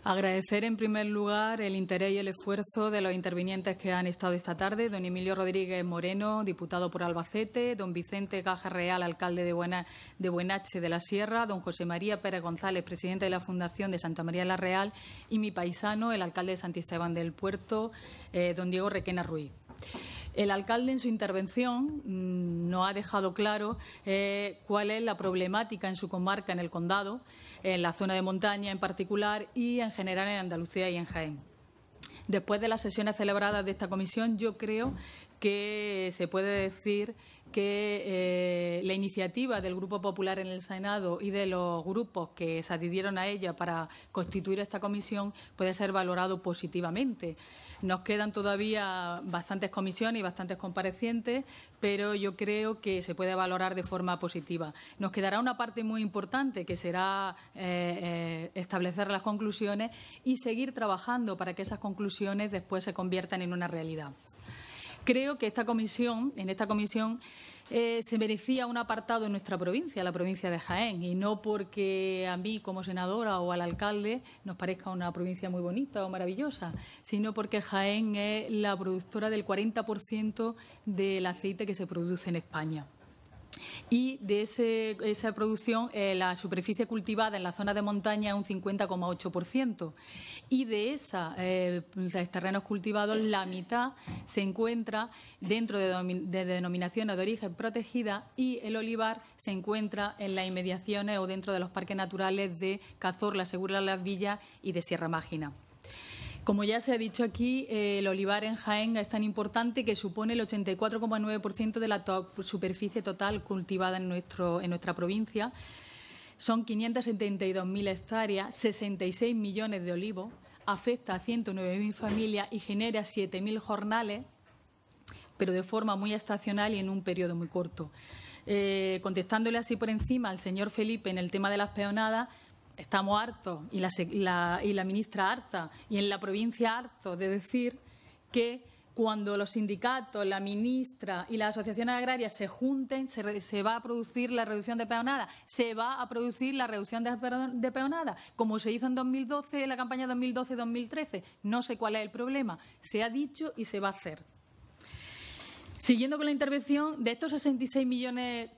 Speaker 4: Agradecer en primer lugar el interés y el esfuerzo de los intervinientes que han estado esta tarde. Don Emilio Rodríguez Moreno, diputado por Albacete, don Vicente Caja Real, alcalde de Buenache de la Sierra, don José María Pérez González, presidente de la Fundación de Santa María la Real, y mi paisano, el alcalde de Santisteban del Puerto, don Diego Requena Ruiz. El alcalde, en su intervención, nos ha dejado claro cuál es la problemática en su comarca, en el condado, en la zona de montaña en particular y en general en Andalucía y en Jaén. Después de las sesiones celebradas de esta comisión, yo creo que se puede decir que la iniciativa del Grupo Popular en el Senado y de los grupos que se adhirieron a ella para constituir esta comisión puede ser valorado positivamente. Nos quedan todavía bastantes comisiones y bastantes comparecientes, pero yo creo que se puede valorar de forma positiva. Nos quedará una parte muy importante, que será establecer las conclusiones y seguir trabajando para que esas conclusiones después se conviertan en una realidad. Creo que en esta comisión se merecía un apartado en nuestra provincia, la provincia de Jaén, y no porque a mí como senadora o al alcalde nos parezca una provincia muy bonita o maravillosa, sino porque Jaén es la productora del 40% del aceite que se produce en España. Y de esa producción, la superficie cultivada en la zona de montaña es un 50,8%. Y de esos terrenos cultivados, la mitad se encuentra dentro de denominaciones de origen protegida y el olivar se encuentra en las inmediaciones o dentro de los parques naturales de Cazorla, Segura Las Villas y de Sierra Mágina. Como ya se ha dicho aquí, el olivar en Jaén es tan importante que supone el 84,9% de la superficie total cultivada en nuestra provincia. Son 572.000 hectáreas, 66 millones de olivos, afecta a 109.000 familias y genera 7.000 jornales, pero de forma muy estacional y en un periodo muy corto. Contestándole así por encima al señor Felipe en el tema de las peonadas, estamos hartos, y la ministra harta, y en la provincia hartos de decir que cuando los sindicatos, la ministra y las asociaciones agrarias se junten, se va a producir la reducción de peonadas, se va a producir la reducción de peonadas, como se hizo en 2012, en la campaña 2012-2013. No sé cuál es el problema. Se ha dicho y se va a hacer. Siguiendo con la intervención, de estos 66 millones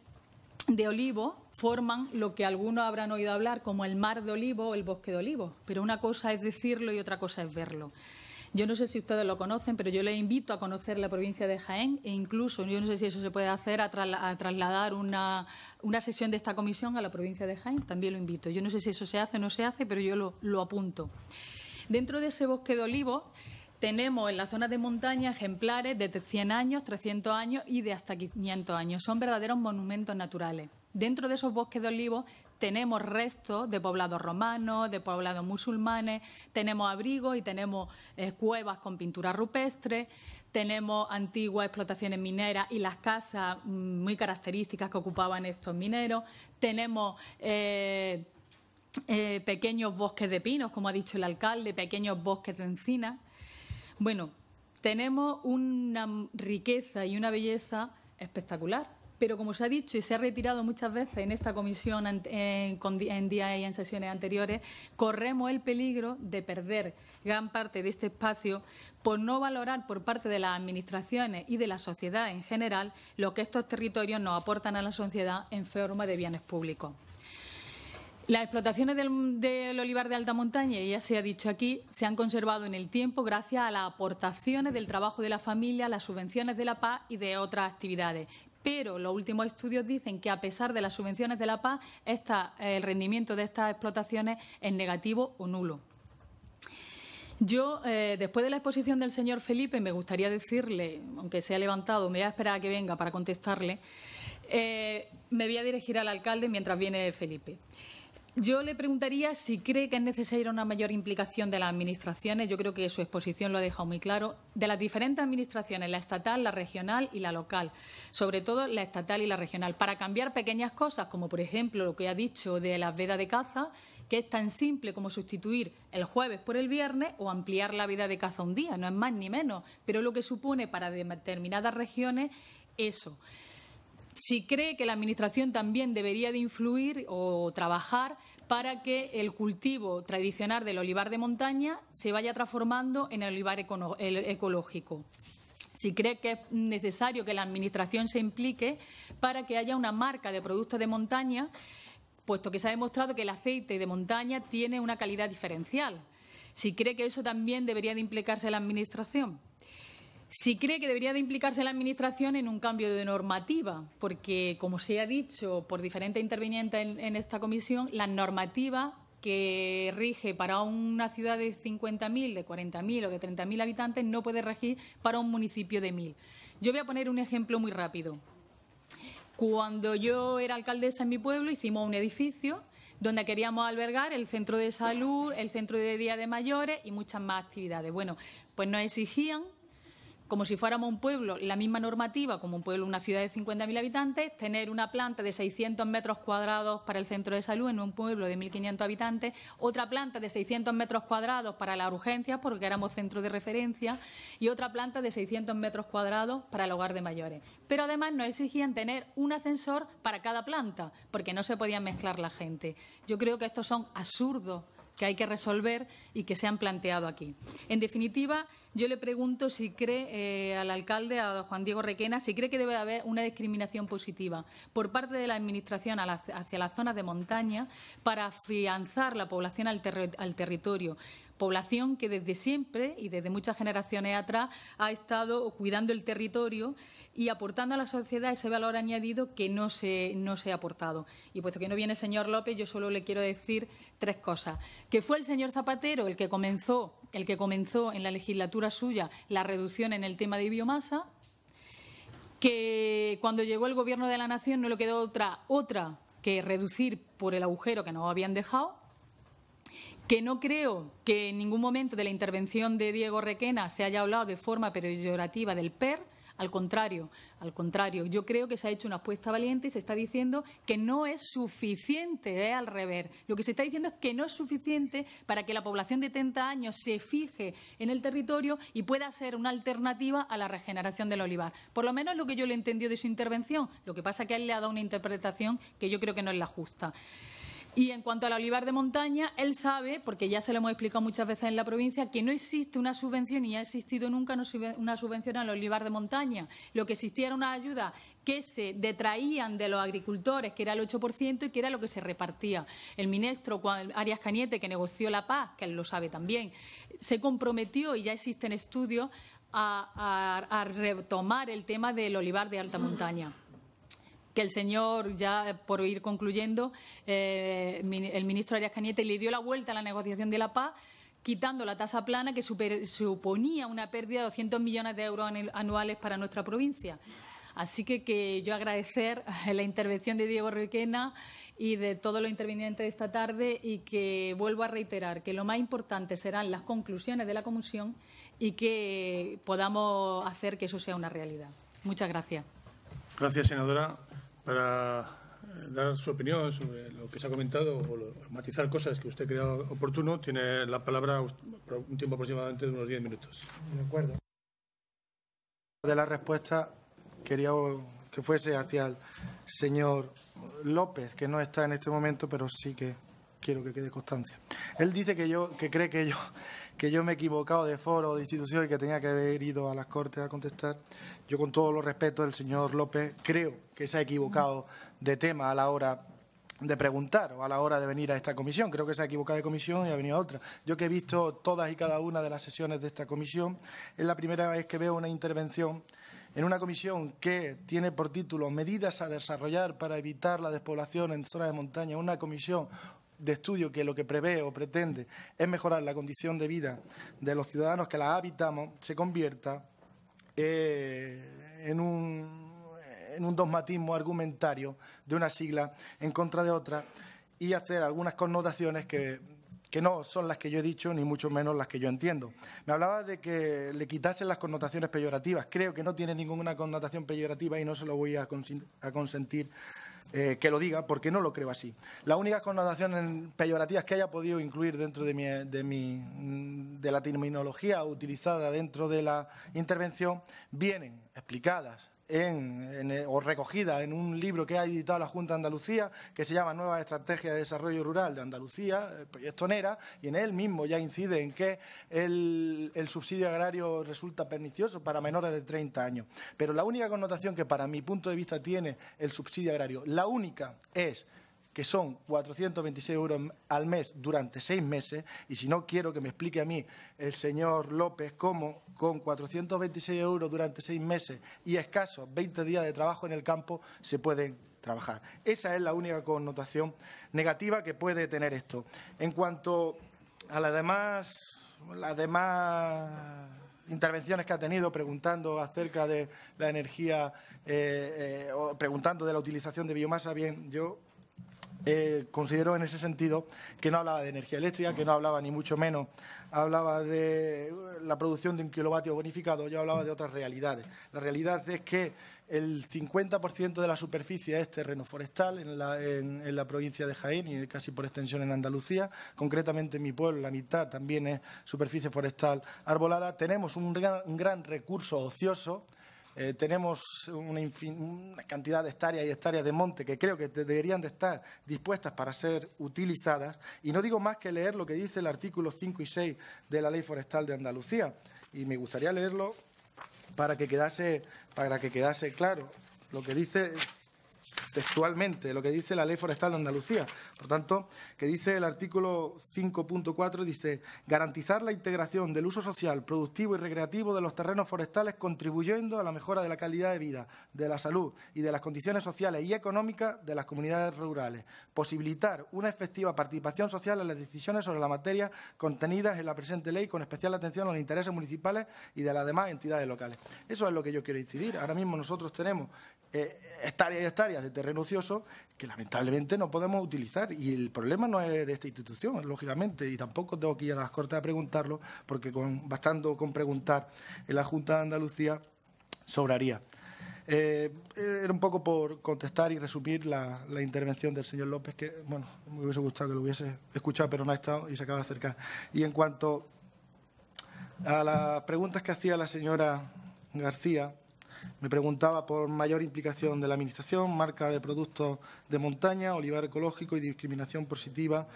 Speaker 4: de olivos forman lo que algunos habrán oído hablar como el mar de olivos o el bosque de olivos, pero una cosa es decirlo y otra cosa es verlo. Yo no sé si ustedes lo conocen, pero yo les invito a conocer la provincia de Jaén e incluso, yo no sé si eso se puede hacer, a trasladar una sesión de esta comisión a la provincia de Jaén, también lo invito. Yo no sé si eso se hace o no se hace, pero yo lo apunto. Dentro de ese bosque de olivos tenemos en la zona de montaña ejemplares de 100 años, 300 años y de hasta 500 años. Son verdaderos monumentos naturales. Dentro de esos bosques de olivos tenemos restos de poblados romanos, de poblados musulmanes, tenemos abrigos y tenemos cuevas con pintura rupestre, tenemos antiguas explotaciones mineras y las casas muy características que ocupaban estos mineros, tenemos pequeños bosques de pinos, como ha dicho el alcalde, pequeños bosques de encinas. Bueno, tenemos una riqueza y una belleza espectacular, pero como se ha dicho y se ha retirado muchas veces en esta comisión en días y en sesiones anteriores, corremos el peligro de perder gran parte de este espacio por no valorar por parte de las administraciones y de la sociedad en general lo que estos territorios nos aportan a la sociedad en forma de bienes públicos. Las explotaciones del olivar de alta montaña, ya se ha dicho aquí, se han conservado en el tiempo gracias a las aportaciones del trabajo de la familia, las subvenciones de la PAC y de otras actividades. Pero los últimos estudios dicen que, a pesar de las subvenciones de la PAC, el rendimiento de estas explotaciones es negativo o nulo. Yo, después de la exposición del señor Felipe, me gustaría decirle, aunque se ha levantado, me voy a esperar a que venga para contestarle, me voy a dirigir al alcalde mientras viene Felipe. Yo le preguntaría si cree que es necesaria una mayor implicación de las administraciones. Yo creo que su exposición lo ha dejado muy claro. De las diferentes administraciones, la estatal, la regional y la local. Sobre todo la estatal y la regional. Para cambiar pequeñas cosas, como por ejemplo lo que ha dicho de las vedas de caza, que es tan simple como sustituir el jueves por el viernes o ampliar la veda de caza un día. No es más ni menos. Pero lo que supone para determinadas regiones eso. Si cree que la Administración también debería de influir o trabajar para que el cultivo tradicional del olivar de montaña se vaya transformando en el olivar ecológico. Si cree que es necesario que la Administración se implique para que haya una marca de productos de montaña, puesto que se ha demostrado que el aceite de montaña tiene una calidad diferencial. Si cree que eso también debería de implicarse la Administración. Si cree que debería de implicarse la Administración en un cambio de normativa, porque, como se ha dicho por diferentes intervinientes en esta comisión, la normativa que rige para una ciudad de 50.000, de 40.000 o de 30.000 habitantes no puede regir para un municipio de 1.000. Yo voy a poner un ejemplo muy rápido. Cuando yo era alcaldesa en mi pueblo, hicimos un edificio donde queríamos albergar el centro de salud, el centro de día de mayores y muchas más actividades. Bueno, pues nos exigían, como si fuéramos un pueblo, la misma normativa como un pueblo, una ciudad de 50.000 habitantes, tener una planta de 600 metros cuadrados para el centro de salud en un pueblo de 1.500 habitantes, otra planta de 600 metros cuadrados para las urgencias, porque éramos centro de referencia, y otra planta de 600 metros cuadrados para el hogar de mayores. Pero además nos exigían tener un ascensor para cada planta, porque no se podía mezclar la gente. Yo creo que estos son absurdos que hay que resolver y que se han planteado aquí. En definitiva, yo le pregunto si cree al alcalde, a Juan Diego Requena, si cree que debe haber una discriminación positiva por parte de la Administración hacia las zonas de montaña para afianzar la población al territorio. Población que desde siempre y desde muchas generaciones atrás ha estado cuidando el territorio y aportando a la sociedad ese valor añadido que no se ha aportado. Y puesto que no viene el señor López, yo solo le quiero decir 3 cosas. Que fue el señor Zapatero el que comenzó en la legislatura suya la reducción en el tema de biomasa, que cuando llegó el Gobierno de la Nación no le quedó otra que reducir por el agujero que nos habían dejado, que no creo que en ningún momento de la intervención de Diego Requena se haya hablado de forma peyorativa del PER. Al contrario, yo creo que se ha hecho una apuesta valiente y se está diciendo que no es suficiente, al revés. Lo que se está diciendo es que no es suficiente para que la población de 30 años se fije en el territorio y pueda ser una alternativa a la regeneración del olivar. Por lo menos lo que yo le he entendido de su intervención. Lo que pasa es que a él le ha dado una interpretación que yo creo que no es la justa. Y en cuanto al olivar de montaña, él sabe, porque ya se lo hemos explicado muchas veces en la provincia, que no existe una subvención y ha existido nunca una subvención al olivar de montaña. Lo que existía era una ayuda que se detraían de los agricultores, que era el 8%, y que era lo que se repartía. El ministro Arias Cañete, que negoció la paz, que él lo sabe también, se comprometió, y ya existen estudios, a retomar el tema del olivar de alta montaña. Que el señor, ya por ir concluyendo, el ministro Arias Cañete le dio la vuelta a la negociación de la paz, quitando la tasa plana, que suponía una pérdida de 200 millones de euros anuales para nuestra provincia. Así que yo agradecer la intervención de Diego Requena y de todos los intervinientes de esta tarde, y que vuelvo a reiterar que lo más importante serán las conclusiones de la comisión y que podamos hacer que eso sea una realidad. Muchas gracias.
Speaker 1: Gracias, senadora. Para dar su opinión sobre lo que se ha comentado o matizar cosas que usted crea oportuno, tiene la palabra por un tiempo aproximadamente de unos 10 minutos.
Speaker 2: De acuerdo. De la respuesta quería que fuese hacia el señor López, que no está en este momento, pero sí que quiero que quede constancia. Él dice que cree que yo me he equivocado de foro o de institución y que tenía que haber ido a las Cortes a contestar. Yo, con todos los respetos del señor López, creo que se ha equivocado de tema a la hora de preguntar o a la hora de venir a esta comisión. Creo que se ha equivocado de comisión y ha venido a otra. Yo, que he visto todas y cada una de las sesiones de esta comisión, es la primera vez que veo una intervención en una comisión que tiene por título Medidas a desarrollar para evitar la despoblación en zonas de montaña, una comisión de estudio que lo que prevé o pretende es mejorar la condición de vida de los ciudadanos que la habitamos, se convierta en un dogmatismo argumentario de una sigla en contra de otra y hacer algunas connotaciones que no son las que yo he dicho, ni mucho menos las que yo entiendo. Me hablaba de que le quitasen las connotaciones peyorativas. Creo que no tiene ninguna connotación peyorativa y no se lo voy a consentir que lo diga, porque no lo creo así. Las únicas connotaciones peyorativas que haya podido incluir dentro de la terminología utilizada dentro de la intervención vienen explicadas o recogidas en un libro que ha editado la Junta de Andalucía, que se llama Nuevas Estrategias de Desarrollo Rural de Andalucía, el proyecto NERA, y en él mismo ya incide en que el subsidio agrario resulta pernicioso para menores de 30 años. Pero la única connotación que, para mi punto de vista, tiene el subsidio agrario, la única, es que son 426 euros al mes durante 6 meses, y si no, quiero que me explique a mí el señor López cómo con 426 euros durante 6 meses y escasos 20 días de trabajo en el campo se pueden trabajar. Esa es la única connotación negativa que puede tener esto. En cuanto a las demás intervenciones que ha tenido preguntando acerca de la energía, o preguntando de la utilización de biomasa, bien, yo considero en ese sentido que no hablaba de energía eléctrica, que no hablaba ni mucho menos, hablaba de la producción de 1 kilovatio bonificado, yo hablaba de otras realidades. La realidad es que el 50% de la superficie es terreno forestal en la provincia de Jaén y casi por extensión en Andalucía. Concretamente en mi pueblo la mitad también es superficie forestal arbolada. Tenemos un gran recurso ocioso. Tenemos una cantidad de hectáreas y hectáreas de monte que creo que deberían de estar dispuestas para ser utilizadas. Y no digo más que leer lo que dice el artículo 5 y 6 de la Ley Forestal de Andalucía. Y me gustaría leerlo para que quedase claro lo que dice textualmente, lo que dice la Ley Forestal de Andalucía. Por tanto, que dice el artículo 5.4, dice: garantizar la integración del uso social, productivo y recreativo de los terrenos forestales, contribuyendo a la mejora de la calidad de vida, de la salud y de las condiciones sociales y económicas de las comunidades rurales. Posibilitar una efectiva participación social en las decisiones sobre la materia contenidas en la presente ley, con especial atención a los intereses municipales y de las demás entidades locales. Eso es lo que yo quiero incidir. Ahora mismo nosotros tenemos hectáreas y hectáreas de terreno ocioso que lamentablemente no podemos utilizar, y el problema no es de esta institución, lógicamente, y tampoco tengo que ir a las Cortes a preguntarlo, porque bastando con preguntar en la Junta de Andalucía sobraría. Era un poco por contestar y resumir la intervención del señor López, que bueno, me hubiese gustado que lo hubiese escuchado, pero no ha estado y se acaba de acercar. Y en cuanto a las preguntas que hacía la señora García, me preguntaba por mayor implicación de la Administración, marca de productos de montaña, olivar ecológico y discriminación positiva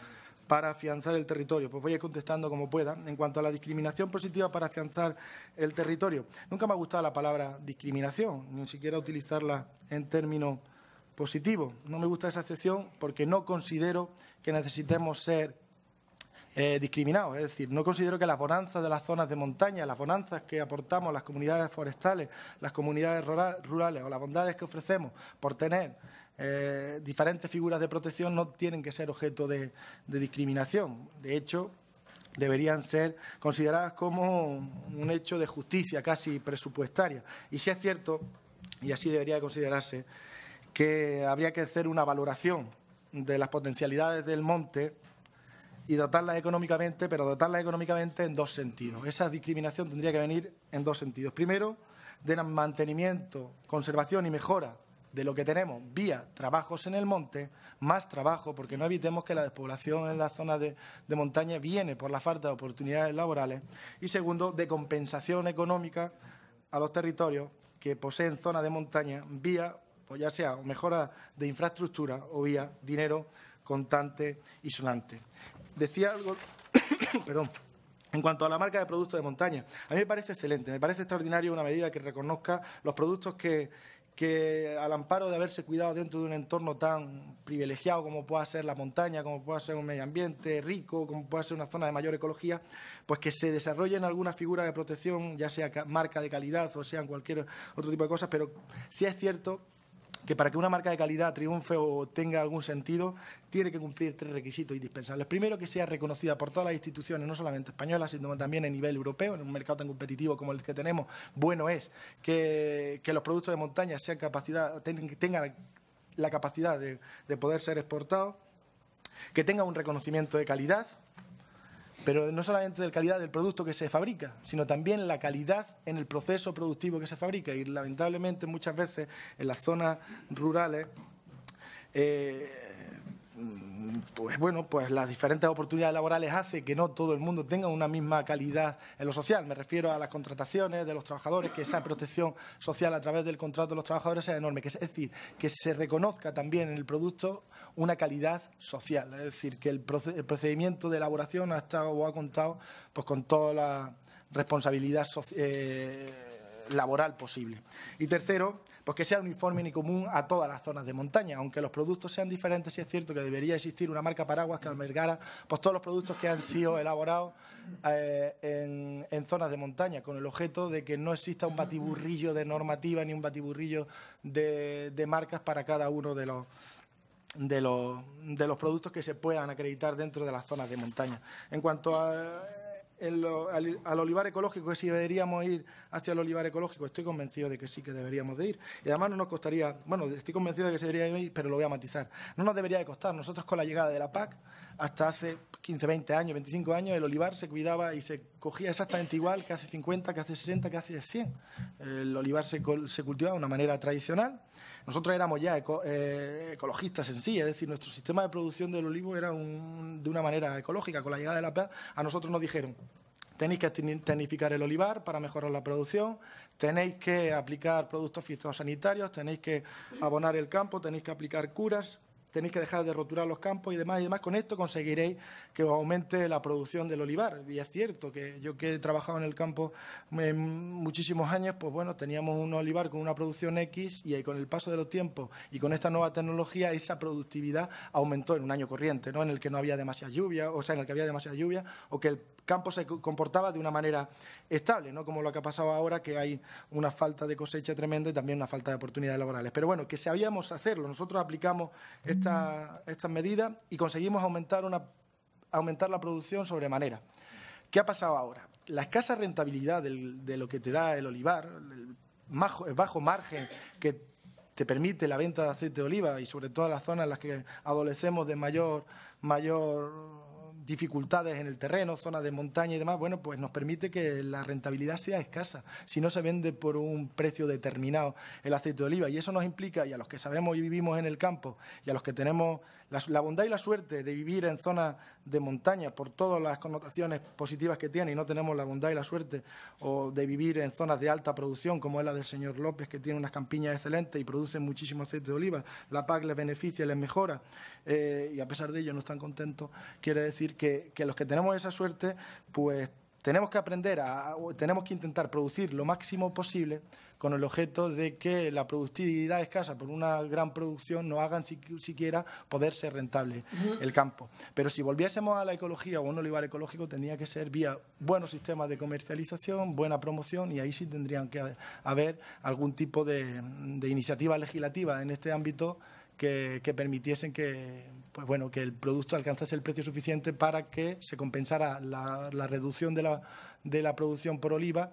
Speaker 2: para afianzar el territorio. Pues voy a ir contestando como pueda. En cuanto a la discriminación positiva para afianzar el territorio, nunca me ha gustado la palabra discriminación, ni siquiera utilizarla en términos positivos. No me gusta esa acepción porque no considero que necesitemos ser discriminados. Es decir, no considero que las bonanzas de las zonas de montaña, las bonanzas que aportamos las comunidades forestales, las comunidades rurales o las bondades que ofrecemos por tener diferentes figuras de protección no tienen que ser objeto de discriminación. De hecho, deberían ser consideradas como un hecho de justicia casi presupuestaria. Y sí es cierto, y así debería de considerarse, que habría que hacer una valoración de las potencialidades del monte y dotarlas económicamente, pero dotarlas económicamente en dos sentidos. Esa discriminación tendría que venir en dos sentidos. Primero, de mantenimiento, conservación y mejora de lo que tenemos vía trabajos en el monte, más trabajo, porque no evitemos que la despoblación en las zonas de montaña viene por la falta de oportunidades laborales. Y segundo, de compensación económica a los territorios que poseen zonas de montaña vía, pues ya sea mejora de infraestructura o vía dinero contante y sonante. Decía algo, perdón, en cuanto a la marca de productos de montaña. A mí me parece excelente, me parece extraordinario una medida que reconozca los productos que al amparo de haberse cuidado dentro de un entorno tan privilegiado como pueda ser la montaña, como pueda ser un medio ambiente rico, como pueda ser una zona de mayor ecología, pues que se desarrollen alguna figura de protección, ya sea marca de calidad o sea cualquier otro tipo de cosas, pero sí es cierto que para que una marca de calidad triunfe o tenga algún sentido, tiene que cumplir 3 requisitos indispensables. Primero, que sea reconocida por todas las instituciones, no solamente españolas, sino también a nivel europeo. En un mercado tan competitivo como el que tenemos, bueno es que los productos de montaña tengan la capacidad de poder ser exportados, que tengan un reconocimiento de calidad, pero no solamente de calidad del producto que se fabrica, sino también la calidad en el proceso productivo que se fabrica. Y lamentablemente muchas veces en las zonas rurales, pues las diferentes oportunidades laborales hacen que no todo el mundo tenga una misma calidad en lo social. Me refiero a las contrataciones de los trabajadores, que esa protección social a través del contrato de los trabajadores sea enorme, es decir, que se reconozca también en el producto una calidad social, es decir, que el procedimiento de elaboración ha contado pues con toda la responsabilidad laboral posible. Y tercero, pues que sea uniforme y común a todas las zonas de montaña. Aunque los productos sean diferentes, sí es cierto que debería existir una marca paraguas que albergara pues todos los productos que han sido elaborados en zonas de montaña, con el objeto de que no exista un batiburrillo de normativa ni un batiburrillo de marcas para cada uno de los productos que se puedan acreditar dentro de las zonas de montaña. En cuanto a al olivar ecológico, que si deberíamos ir hacia el olivar ecológico, estoy convencido de que sí que deberíamos de ir. Y además no nos costaría, bueno, estoy convencido de que se debería ir, pero lo voy a matizar. No nos debería de costar. Nosotros con la llegada de la PAC, hasta hace 15, 20 años, 25 años, el olivar se cuidaba y se cogía exactamente igual que hace 50, que hace 60, que hace 100. El olivar se cultivaba de una manera tradicional. Nosotros éramos ya ecologistas en sí, es decir, nuestro sistema de producción del olivo era de una manera ecológica. Con la llegada de la PAC, a nosotros nos dijeron: tenéis que tecnificar el olivar para mejorar la producción, tenéis que aplicar productos fitosanitarios, tenéis que abonar el campo, tenéis que aplicar curas, tenéis que dejar de roturar los campos y demás. Con esto conseguiréis que aumente la producción del olivar. Y es cierto que yo, que he trabajado en el campo muchísimos años, pues bueno, teníamos un olivar con una producción X y con el paso de los tiempos y con esta nueva tecnología esa productividad aumentó en un año corriente, ¿no? En el que no había demasiada lluvia, o sea, en el que había demasiada lluvia, o que el campo se comportaba de una manera estable, ¿no? Como lo que ha pasado ahora, que hay una falta de cosecha tremenda y también una falta de oportunidades laborales. Pero bueno, que sabíamos hacerlo. Nosotros aplicamos estas medidas y conseguimos aumentar la producción sobremanera. ¿Qué ha pasado ahora? La escasa rentabilidad de lo que te da el olivar, el bajo margen que te permite la venta de aceite de oliva, y sobre todo en las zonas en las que adolecemos de mayor dificultades en el terreno, zonas de montaña y demás, bueno, pues nos permite que la rentabilidad sea escasa si no se vende por un precio determinado el aceite de oliva. Y eso nos implica, y a los que sabemos y vivimos en el campo, y a los que tenemos la bondad y la suerte de vivir en zonas de montaña, por todas las connotaciones positivas que tiene, y no tenemos la bondad y la suerte o de vivir en zonas de alta producción, como es la del señor López, que tiene unas campiñas excelentes y producen muchísimo aceite de oliva, la PAC les beneficia, les mejora, y a pesar de ello no están contentos. Quiere decir que los que tenemos esa suerte, pues tenemos que tenemos que intentar producir lo máximo posible con el objeto de que la productividad escasa por una gran producción no hagan siquiera poder ser rentable el campo. Pero si volviésemos a la ecología o a un olivar ecológico, tendría que ser vía buenos sistemas de comercialización, buena promoción, y ahí sí tendrían que haber algún tipo de iniciativa legislativa en este ámbito que permitiesen que el producto alcanzase el precio suficiente para que se compensara la reducción de la producción por oliva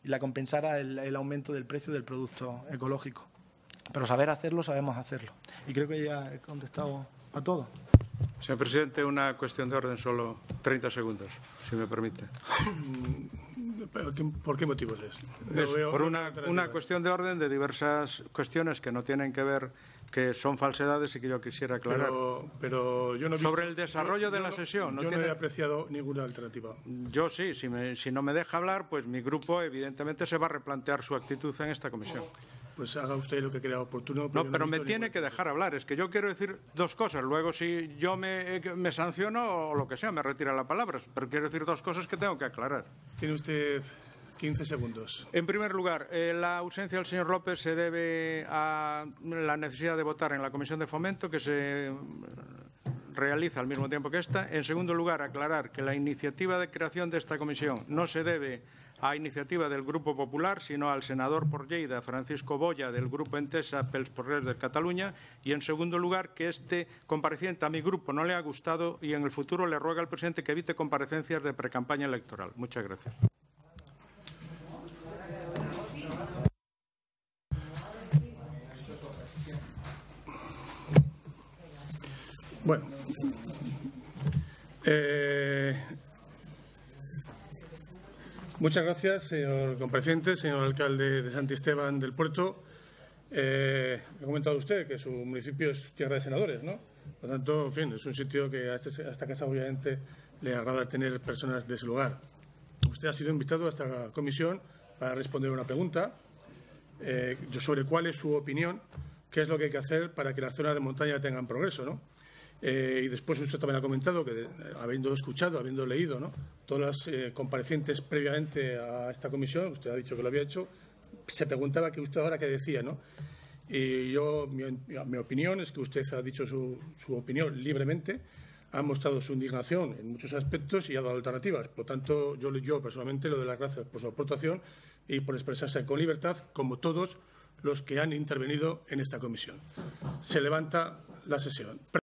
Speaker 2: y la compensara el aumento del precio del producto ecológico. Pero saber hacerlo, sabemos hacerlo. Y creo que ya he contestado a todo.
Speaker 5: Señor presidente, una cuestión de orden, solo 30 segundos, si me permite.
Speaker 1: ¿Por qué motivos es?
Speaker 5: Por una cuestión de orden de diversas cuestiones que no tienen que ver, que son falsedades y que yo quisiera aclarar.
Speaker 1: Pero yo no he visto,
Speaker 5: sobre el desarrollo de la sesión.
Speaker 1: No he apreciado ninguna alternativa.
Speaker 5: Yo sí, si no me deja hablar, pues mi grupo evidentemente se va a replantear su actitud en esta comisión.
Speaker 1: Pues haga usted lo que crea oportuno.
Speaker 5: Pero me tiene que dejar hablar. Es que yo quiero decir dos cosas. Luego, si yo me sanciono o lo que sea, me retira la palabra. Pero quiero decir dos cosas que tengo que aclarar.
Speaker 1: Tiene usted 15 segundos.
Speaker 5: En primer lugar, la ausencia del señor López se debe a la necesidad de votar en la Comisión de Fomento, que se realiza al mismo tiempo que esta. En segundo lugar, aclarar que la iniciativa de creación de esta comisión no se debe a iniciativa del Grupo Popular, sino al senador por Lleida, Francisco Boya, del Grupo Entesa pels Porrers de Cataluña. Y, en segundo lugar, que este compareciente a mi grupo no le ha gustado y en el futuro le ruega al presidente que evite comparecencias de precampaña electoral. Muchas gracias.
Speaker 1: Bueno. Muchas gracias, señor compareciente, señor alcalde de Santisteban del Puerto. Ha comentado usted que su municipio es tierra de senadores, ¿no? Por lo tanto, en fin, es un sitio que a esta casa obviamente le agrada tener personas de ese lugar. Usted ha sido invitado a esta comisión para responder una pregunta sobre cuál es su opinión, qué es lo que hay que hacer para que las zonas de montaña tengan progreso, ¿no? Y después usted también ha comentado que, habiendo escuchado, habiendo leído, ¿no?, todas las comparecientes previamente a esta comisión, usted ha dicho que lo había hecho, se preguntaba que usted ahora qué decía, ¿no? Y yo, mi opinión es que usted ha dicho su opinión libremente, ha mostrado su indignación en muchos aspectos y ha dado alternativas. Por lo tanto, yo personalmente le doy las gracias por su aportación y por expresarse con libertad, como todos los que han intervenido en esta comisión. Se levanta la sesión.